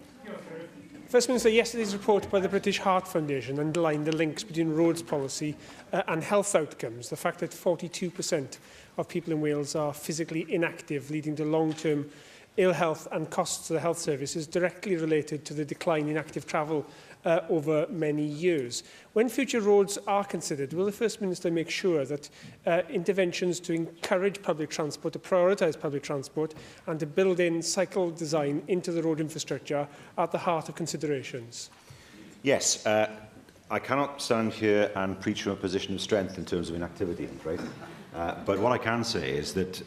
First Minister, yesterday's report by the British Heart Foundation underlined the links between roads policy and health outcomes, the fact that 42% of people in Wales are physically inactive, leading to long-term ill health and costs to the health service is directly related to the decline in active travel over many years. When future roads are considered, will the First Minister make sure that interventions to encourage public transport, to prioritise public transport and to build in cycle design into the road infrastructure are at the heart of considerations? Yes, I cannot stand here and preach from a position of strength in terms of inactivity, I'm afraid. But what I can say is that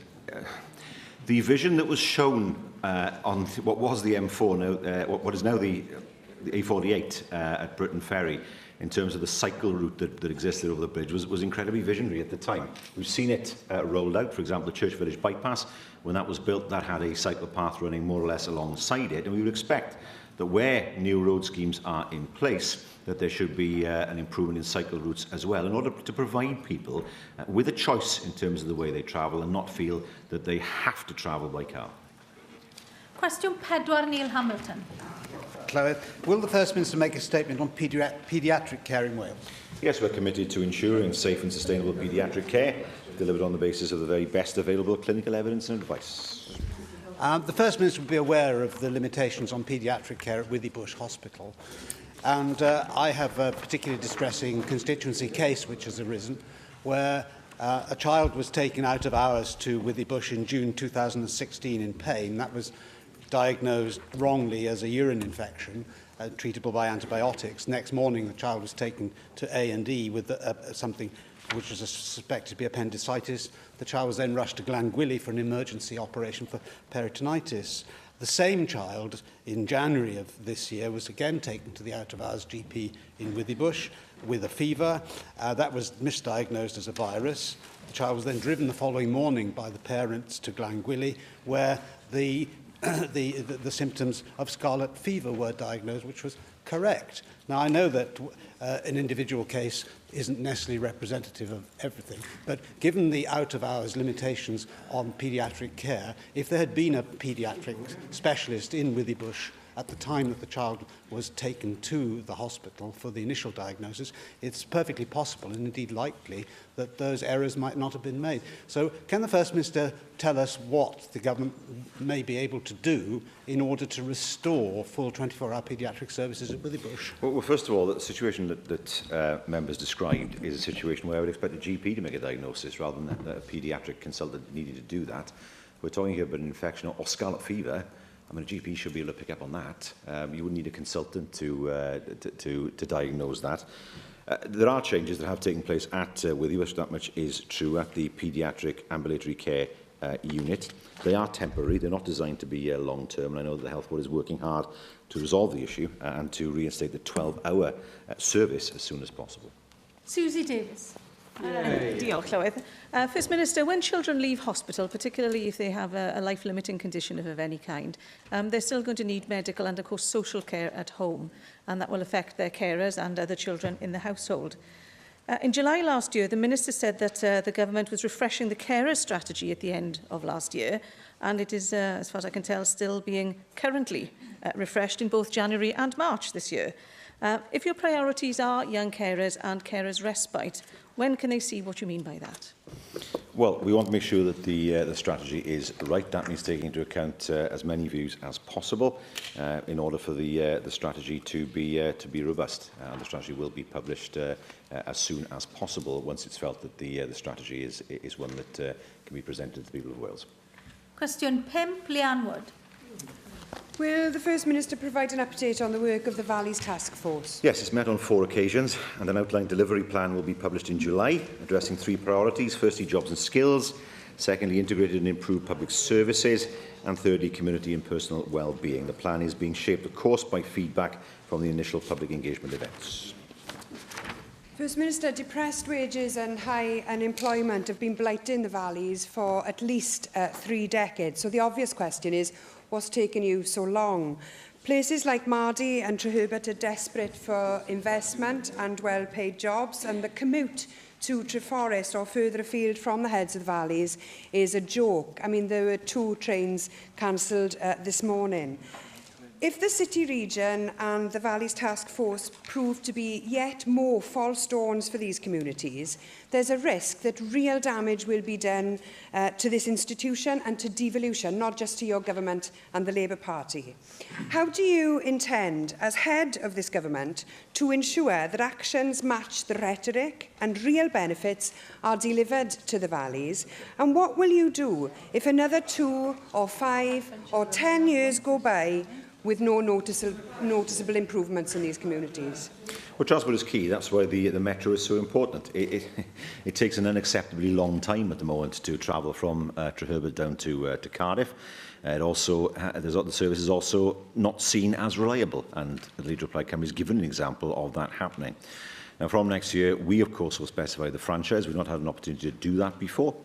the vision that was shown on what was the M4, now, what is now the A48 at Britain Ferry, in terms of the cycle route that existed over the bridge, was incredibly visionary at the time. We've seen it rolled out. For example, the Church Village bypass, when that was built, that had a cycle path running more or less alongside it, and we would expect that where new road schemes are in place, that there should be an improvement in cycle routes as well, in order to provide people with a choice in terms of the way they travel and not feel that they have to travel by car. Cwestiwn 4, Neil Hamilton. Clywed, will the First Minister make a statement on paediatric care in Wales? Yes, we're committed to ensuring safe and sustainable paediatric care, delivered on the basis of the very best available clinical evidence and advice. The First Minister will be aware of the limitations on paediatric care at Withybush Hospital. And I have a particularly distressing constituency case which has arisen, where a child was taken out of hours to Withybush in June 2016 in pain. That was diagnosed wrongly as a urine infection, treatable by antibiotics. Next morning, the child was taken to A&E with something which was suspected to be appendicitis. The child was then rushed to Glangwili for an emergency operation for peritonitis. The same child, in January of this year, was again taken to the out-of-hours GP in Withybush with a fever. That was misdiagnosed as a virus. The child was then driven the following morning by the parents to Glangwili, where the symptoms of scarlet fever were diagnosed, which was correct. Now, I know that an individual case isn't necessarily representative of everything, but given the out-of-hours limitations on paediatric care, if there had been a paediatric specialist in Withybush at the time that the child was taken to the hospital for the initial diagnosis, it's perfectly possible and indeed likely that those errors might not have been made. So can the First Minister tell us what the government may be able to do in order to restore full 24-hour paediatric services at Withybush? Well, first of all, the situation that members described is a situation where I would expect a GP to make a diagnosis rather than a paediatric consultant needing to do that. We're talking here about an infection or scarlet fever. I mean, a GP should be able to pick up on that. You wouldn't need a consultant to diagnose that. There are changes that have taken place at Withybush, that much is true, at the paediatric ambulatory care unit. They are temporary, they're not designed to be long-term, and I know that the Health Board is working hard to resolve the issue and to reinstate the 12-hour service as soon as possible. Susie Davis. Diolch, Llywydd. First Minister, when children leave hospital, particularly if they have a life-limiting condition of any kind, they're still going to need medical and, of course, social care at home, and that will affect their carers and other children in the household. In July last year, the Minister said that the government was refreshing the carer strategy at the end of last year, and it is, as far as I can tell, still being currently refreshed in both January and March this year. If your priorities are young carers and carers' respite, when can they see what you mean by that? Well, we want to make sure that the strategy is right. That means taking into account as many views as possible in order for the strategy to be robust. The strategy will be published as soon as possible once it's felt that the strategy is one that can be presented to the people of Wales. Cwestiwn 5, Leanne Wood. Will the First Minister provide an update on the work of the Valleys Task Force? Yes, it's met on 4 occasions, and an outline delivery plan will be published in July, addressing 3 priorities. Firstly, jobs and skills. Secondly, integrated and improved public services. And thirdly, community and personal well-being. The plan is being shaped, of course, by feedback from the initial public engagement events. First Minister, depressed wages and high unemployment have been blighting the valleys for at least 3 decades. So the obvious question is, what's taken you so long? Places like Mardy and Treherbert are desperate for investment and well-paid jobs, and the commute to Treforest or further afield from the heads of the valleys is a joke. I mean, there were 2 trains cancelled this morning. If the City Region and the Valleys Task Force prove to be yet more false dawns for these communities, there's a risk that real damage will be done to this institution and to devolution, not just to your government and the Labour Party. How do you intend, as head of this government, to ensure that actions match the rhetoric and real benefits are delivered to the valleys? And what will you do if another 2 or 5 or 10 years go by with no noticeable improvements in these communities? Well, transport is key. That's why the metro is so important. It takes an unacceptably long time at the moment to travel from Treherbert down to Cardiff. The service is also not seen as reliable, and the Leader of Plaid Cymru has given an example of that happening. Now, from next year, we of course will specify the franchise. We've not had an opportunity to do that before.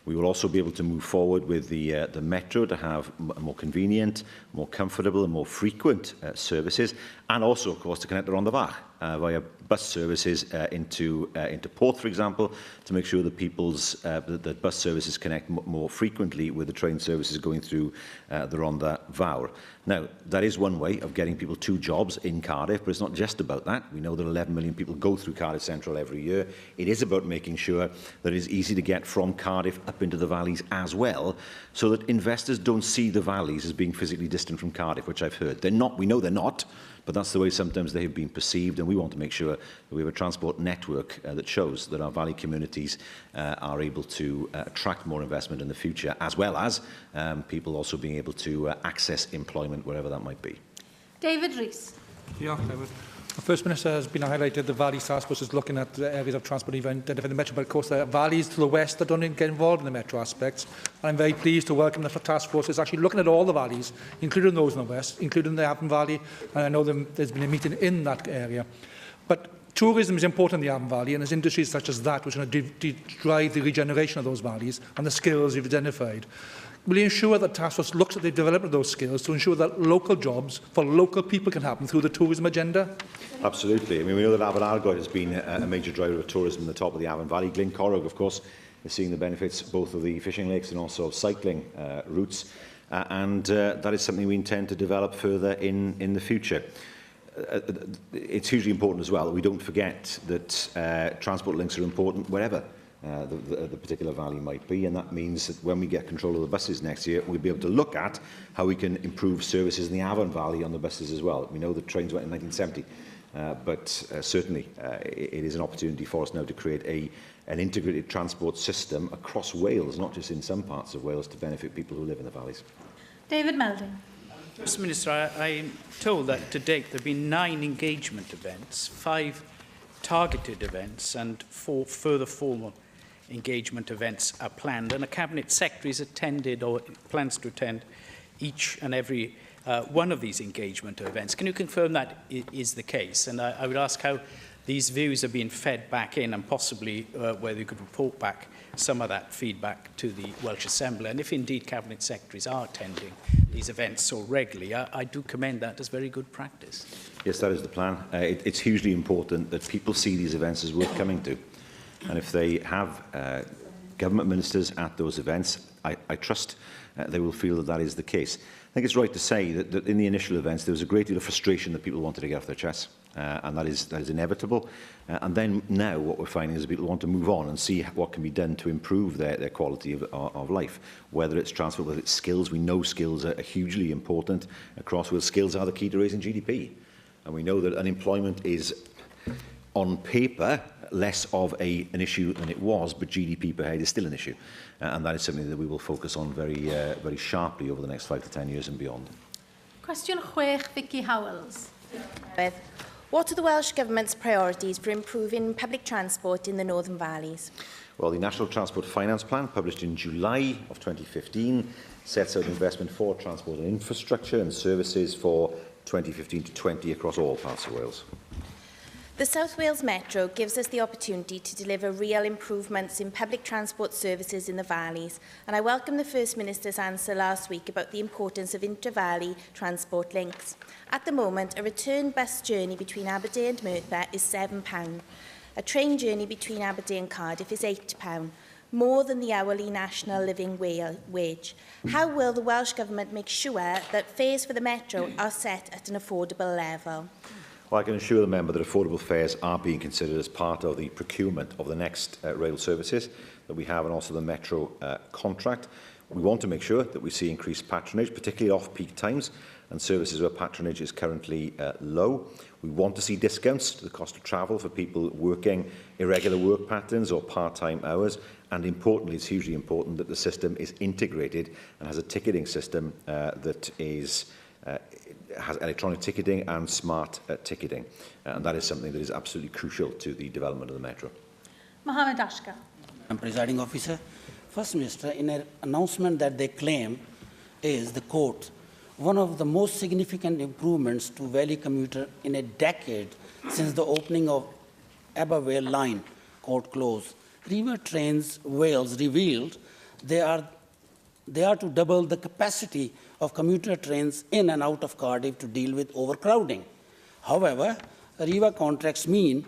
We will also be able to move forward with the metro to have more convenient, more comfortable and more frequent services, and also, of course, to connect the Rhondda Fach via bus services into Porth, for example, to make sure that that bus services connect more frequently with the train services going through the Rhondda Fawr. Now, that is one way of getting people to jobs in Cardiff, but it's not just about that. We know that 11 million people go through Cardiff Central every year. It is about making sure that it is easy to get from Cardiff up into the valleys as well, so that investors don't see the valleys as being physically distant from Cardiff, which I've heard. They're not. We know they're not, but that's the way sometimes they have been perceived, and we want to make sure that we have a transport network that shows that our valley communities are able to attract more investment in the future, as well as people also being able to access employment wherever that might be. David Rees. Yeah, the First Minister has been highlighted the Valleys Task Force is looking at areas of transport even identified in the metro, but of course there are valleys to the west that don't get involved in the metro aspects. And I'm very pleased to welcome the task force is actually looking at all the valleys, including those in the west, including the Avon Valley, and I know there's been a meeting in that area. But tourism is important in the Avon Valley, and there's industries such as that which are going to drive the regeneration of those valleys and the skills you've identified. Will you ensure that task force looks at the development of those skills to ensure that local jobs for local people can happen through the tourism agenda? Absolutely. I mean, we know that Avon Argoed has been a major driver of tourism in the top of the Avon Valley. Glencorrog, of course, is seeing the benefits both of the fishing lakes and also of cycling routes, and that is something we intend to develop further in the future. It's hugely important as well that we don't forget that transport links are important wherever the particular valley might be, and that means that when we get control of the buses next year, we'll be able to look at how we can improve services in the Avon Valley on the buses as well. We know that trains went in 1970, but certainly it is an opportunity for us now to create an integrated transport system across Wales, not just in some parts of Wales, to benefit people who live in the valleys. David Melding. Mr Minister, I'm told that to date there have been 9 engagement events, 5 targeted events and 4 further formal engagement events are planned, and a Cabinet Secretary has attended or plans to attend each and every one of these engagement events. Can you confirm that is the case? And I would ask how these views are being fed back in, and possibly whether you could report back some of that feedback to the Welsh Assembly, and if indeed Cabinet Secretaries are attending these events so regularly. I do commend that as very good practice. Yes, that is the plan. It's hugely important that people see these events as worth coming to. And if they have government ministers at those events, I trust they will feel that that is the case. I think it's right to say that in the initial events there was a great deal of frustration that people wanted to get off their chests, and that is inevitable. And then now what we're finding is that people want to move on and see what can be done to improve their quality of life, whether it's transport, whether it's skills. We know skills are hugely important across Wales. Skills are the key to raising GDP. And we know that unemployment is, on paper, less of an issue than it was, but GDP per head is still an issue. And that is something that we will focus on very sharply over the next 5 to 10 years and beyond. Question 6, Vicky Howells. What are the Welsh Government's priorities for improving public transport in the Northern Valleys? Well, the National Transport Finance Plan, published in July of 2015, sets out investment for transport and infrastructure and services for 2015 to 20 across all parts of Wales. The South Wales Metro gives us the opportunity to deliver real improvements in public transport services in the valleys, and I welcome the First Minister's answer last week about the importance of inter-valley transport links. At the moment, a return bus journey between Aberdeen and Merthyr is £7. A train journey between Aberdeen and Cardiff is £8. more than the hourly national living wage. How will the Welsh Government make sure that fares for the Metro are set at an affordable level? Well, I can assure the member that affordable fares are being considered as part of the procurement of the next rail services that we have, and also the Metro contract. We want to make sure that we see increased patronage, particularly off-peak times and services where patronage is currently low. We want to see discounts to the cost of travel for people working irregular work patterns or part-time hours. And importantly, it's hugely important that the system is integrated and has a ticketing system that is has electronic ticketing and smart ticketing. And that is something that is absolutely crucial to the development of the Metro. Mohammed Ashka. Presiding Officer, First Minister, in an announcement that they claim is, the quote, one of the most significant improvements to Valley commuter in a decade since the opening of Abba Vale line, quote close. River Trains Wales revealed they are to double the capacity of commuter trains in and out of Cardiff to deal with overcrowding. However, Riva contracts mean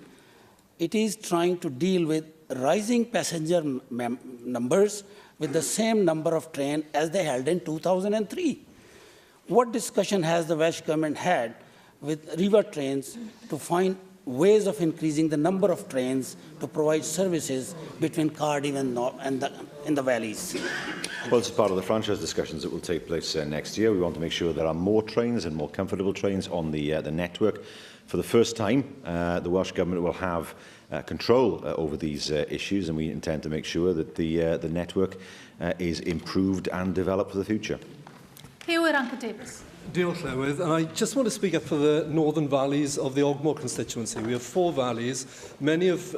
it is trying to deal with rising passenger numbers with the same number of trains as they held in 2003. What discussion has the Welsh Government had with River Trains to find ways of increasing the number of trains to provide services between Cardiff and in the valleys? Well, this is part of the franchise discussions that will take place next year. We want to make sure there are more trains and more comfortable trains on the network. For the first time, the Welsh Government will have control over these issues, and we intend to make sure that the network is improved and developed for the future. Hugh Davis. Diolch, Llywydd, and I just want to speak up for the northern valleys of the Ogmore constituency. We have 4 valleys, many of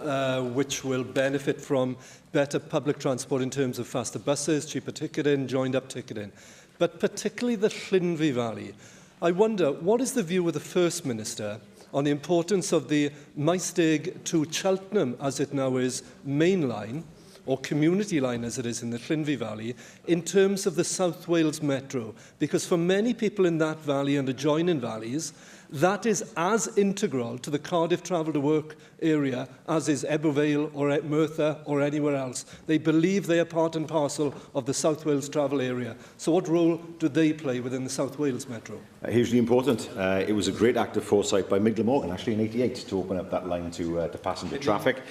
which will benefit from better public transport in terms of faster buses, cheaper ticketing, joined-up ticketing, but particularly the Llynfi Valley. I wonder, what is the view of the First Minister on the importance of the Maesteg to Cheltenham, as it now is, main line, or community line as it is in the Llynfi Valley, in terms of the South Wales Metro? Because for many people in that valley and adjoining valleys, that is as integral to the Cardiff travel to work area as is Ebbw Vale or Merthyr or anywhere else. They believe they are part and parcel of the South Wales travel area. So what role do they play within the South Wales Metro? Hugely important. It was a great act of foresight by Mick Glamorgan, actually in '88, to open up that line to passenger traffic.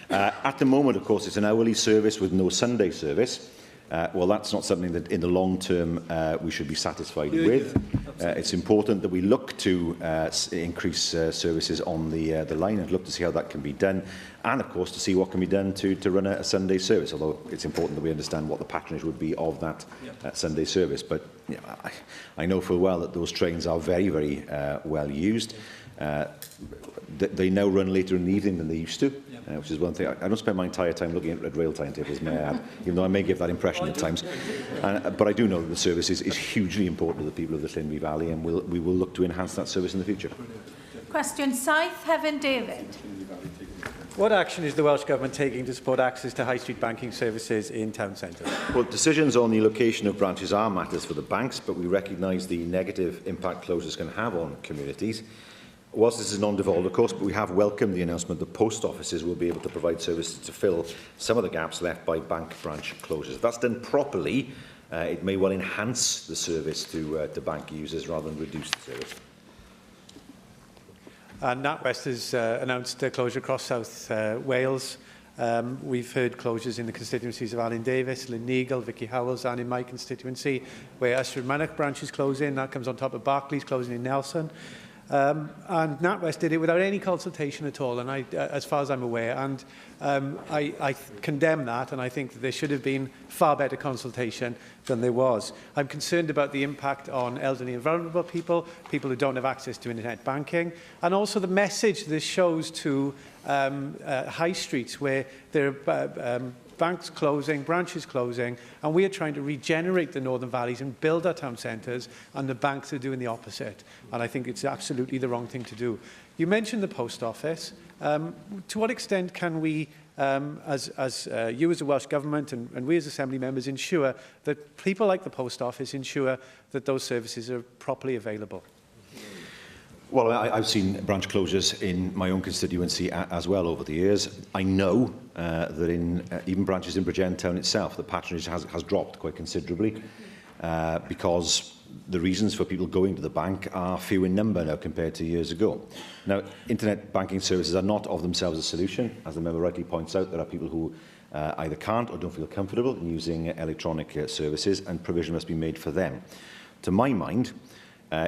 At the moment, of course, it's an hourly service with no Sunday service. Well, that's not something that in the long term we should be satisfied with. It's important that we look to increase services on the line and look to see how that can be done, and of course to see what can be done to run a Sunday service, although it's important that we understand what the patronage would be of that Sunday service. But you know, I know full well that those trains are very, very well used. They now run later in the evening than they used to, which is one thing. I don't spend my entire time looking at rail timetables, may I add, even though I may give that impression at times. But I do know that the service is hugely important to the people of the Llynfi Valley, and we will look to enhance that service in the future. Question 7, Hefin David. What action is the Welsh Government taking to support access to high street banking services in town centres? Well, decisions on the location of branches are matters for the banks, but we recognise the negative impact closures can have on communities. Whilst this is non-devolved, of course, but we have welcomed the announcement that post offices will be able to provide services to fill some of the gaps left by bank branch closures. If that's done properly, it may well enhance the service to bank users rather than reduce the service. NatWest has announced a closure across South Wales. We've heard closures in the constituencies of Alun Davies, Llyn Vicky Howells, and in my constituency, where Ystrad Mynach branch is closing. That comes on top of Barclays closing in Nelson. And NatWest did it without any consultation at all, and as far as I'm aware, and I condemn that, and I think that there should have been far better consultation than there was. I'm concerned about the impact on elderly and vulnerable people, people who don't have access to internet banking, and also the message this shows to high streets where there are banks closing, branches closing, and we are trying to regenerate the Northern Valleys and build our town centres, and the banks are doing the opposite. And I think it's absolutely the wrong thing to do. You mentioned the post office. To what extent can we, as you as a Welsh Government and we as Assembly members, ensure that people like the post office ensure that those services are properly available? Well, I've seen branch closures in my own constituency as well over the years. I know that in even branches in Bridgend Town itself, the patronage has dropped quite considerably because the reasons for people going to the bank are few in number now compared to years ago. Now, internet banking services are not of themselves a solution. As the member rightly points out, there are people who either can't or don't feel comfortable in using electronic services, and provision must be made for them. To my mind,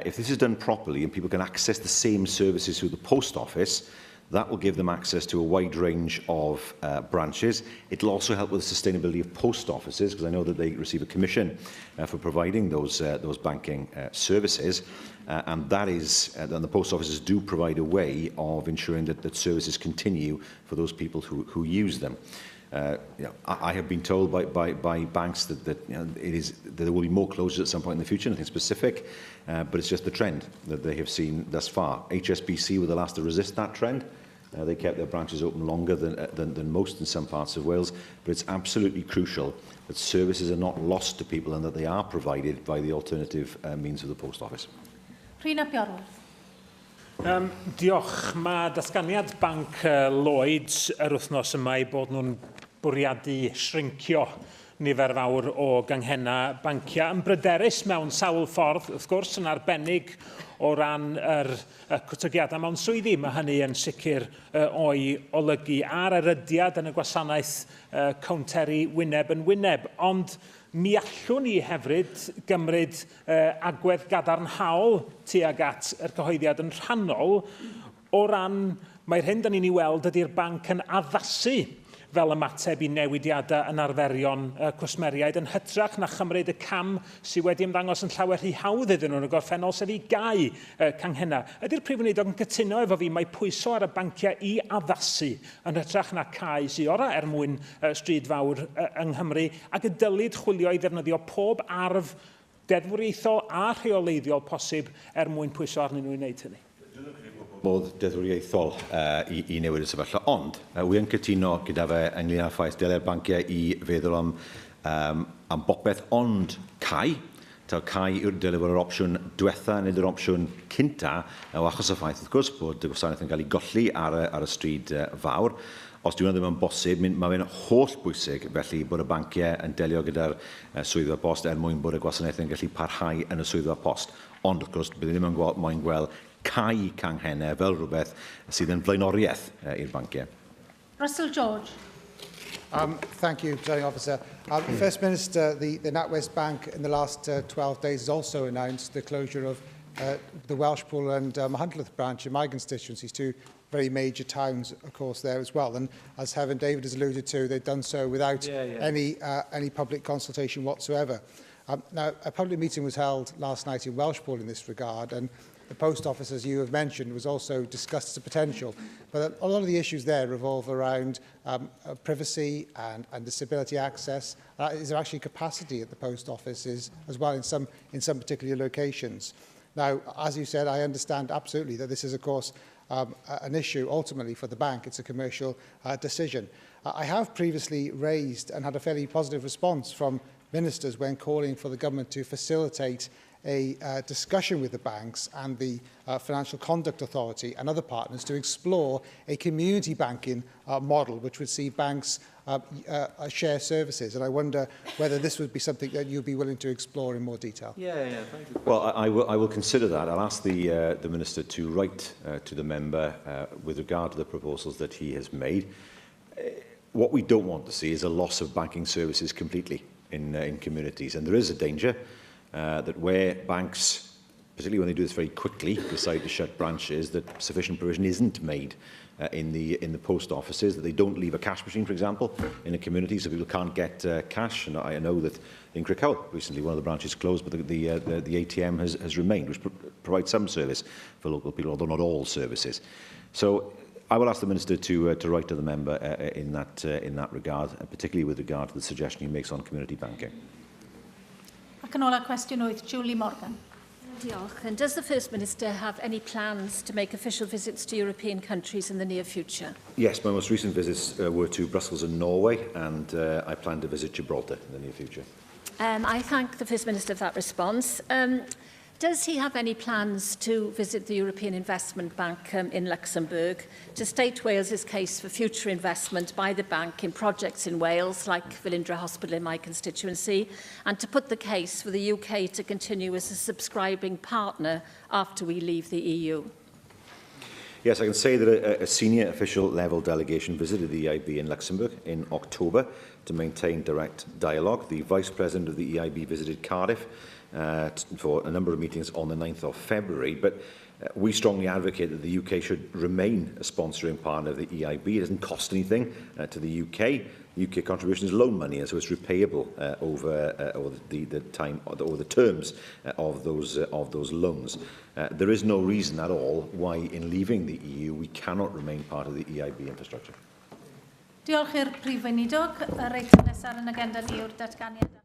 if this is done properly and people can access the same services through the post office, that will give them access to a wide range of branches. It will also help with the sustainability of post offices, because I know that they receive a commission for providing those banking services, and that is, and the post offices do provide a way of ensuring that services continue for those people who use them. I have been told by banks that there will be more closures at some point in the future, nothing specific, but it's just the trend that they have seen thus far. HSBC were the last to resist that trend. They kept their branches open longer than most in some parts of Wales, but it's absolutely crucial that services are not lost to people and that they are provided by the alternative means of the post office. Rhina Piorwr. Diolch. Mae datganiad Banc Lloyds yr wythnos yma I bod nhw'n bwriadu shrincio nifer fawr o ganghenna bancia yn bryderus mewn sawl ffordd, wrth gwrs, yn arbennig o ran yr cwtygiadau mewn swyddi. Mae hynny yn sicr o'i olygu ar erydiad yn y gwasanaeth counteri wyneb yn wyneb. Ond mi allwn ni hefyd gymryd agwedd gadarnhaol tuag at yr cyhoeddiad yn rhannol o ran mae'r hyn da ni'n ei weld ydy'r banc yn addasu fel ymateb I newidiadau yn arferion cwsmeriaid yn hytrach na chymryd y cam sydd wedi ymddangos yn llawer rhy hawdd iddyn nhw'n y gorffennol sef I gau canghenna. Ydy'r Prif Weinidog yn cytuno efo fi mae pwyso ar y banciau I addasu yn hytrach na cau sydd ora mwyn stryd fawr yng Nghymru ac y dylid chwilio I ddefnyddio pob arf deddfwriaethol a rheoleiddiol posib mwyn pwyso arnyn nhw I wneud hynny. Modd deddfwriaethol I newid y sefyllfa, ond wy yn cytuno gyda fe ynglyn â'r ffaith dylai'r banciau I feddwl am bopeth ond cai. Taw cai yw'r dylai fod yr opsiwn diwetha nid yr opsiwn cynta o achos y ffaith, wrth gwrs, bod y gwasanaeth yn cael ei golli ar y stryd fawr. Os dwi'n ddim yn bosib, mae fe'n holl bwysig felly bod y banciau yn delio gyda'r swyddfa post mwyn bod y gwasanaeth yn gallu parhau yn y swyddfa post. Ond, wrth gwrs, bydd ddim yn moyn gweld cau canghennau fel rhywbeth sydd yn flaenoriaeth i'r banciau. Russell George. Thank you, Presiding Officer. First Minister, the NatWest Bank in the last 12 days has also announced the closure of the Welshpool and Machynlleth branch in my constituencies, two very major towns, of course, there as well. And as Heaven David has alluded to, they've done so without any public consultation whatsoever. Now, a public meeting was held last night in Welshpool in this regard, and the post office, as you have mentioned, was also discussed as a potential. But a lot of the issues there revolve around privacy and disability access. Is there actually capacity at the post offices as well in some particular locations? Now, as you said, I understand absolutely that this is, of course, an issue ultimately for the bank. It's a commercial decision. I have previously raised and had a fairly positive response from ministers when calling for the government to facilitate a discussion with the banks and the Financial Conduct Authority and other partners to explore a community banking model which would see banks share services. And I wonder whether this would be something that you'd be willing to explore in more detail. Thank you. Well, I will consider that. I'll ask the Minister to write to the member with regard to the proposals that he has made. What we don't want to see is a loss of banking services completely in communities. And there is a danger that where banks, particularly when they do this very quickly, decide to shut branches, that sufficient provision isn't made in the post offices, that they don't leave a cash machine, for example, in a community so people can't get cash. And I know that in Crickhowell recently one of the branches closed, but the ATM has remained, which provides some service for local people, although not all services. So I will ask the Minister to write to the member in that regard, and particularly with regard to the suggestion he makes on community banking. Ac yn ola cwestiwn 8, Julie Morgan. Diolch. And does the First Minister have any plans to make official visits to European countries in the near future? Yes, my most recent visits were to Brussels and Norway, and I plan to visit Gibraltar in the near future. I thank the First Minister for that response. Does he have any plans to visit the European Investment Bank in Luxembourg to state Wales's case for future investment by the bank in projects in Wales, like Velindre Hospital in my constituency, and to put the case for the UK to continue as a subscribing partner after we leave the EU? Yes, I can say that a senior official level delegation visited the EIB in Luxembourg in October to maintain direct dialogue. The Vice President of the EIB visited Cardiff for a number of meetings on the 9th of February, but we strongly advocate that the UK should remain a sponsoring partner of the EIB. It doesn't cost anything to the UK. The UK contribution is loan money, and so it's repayable over the time or the terms of those loans. There is no reason at all why, in leaving the EU, we cannot remain part of the EIB infrastructure. Diolch i'r Prif Weinidog. Yr eitem nesaf yn agenda ni yw'r datganiad.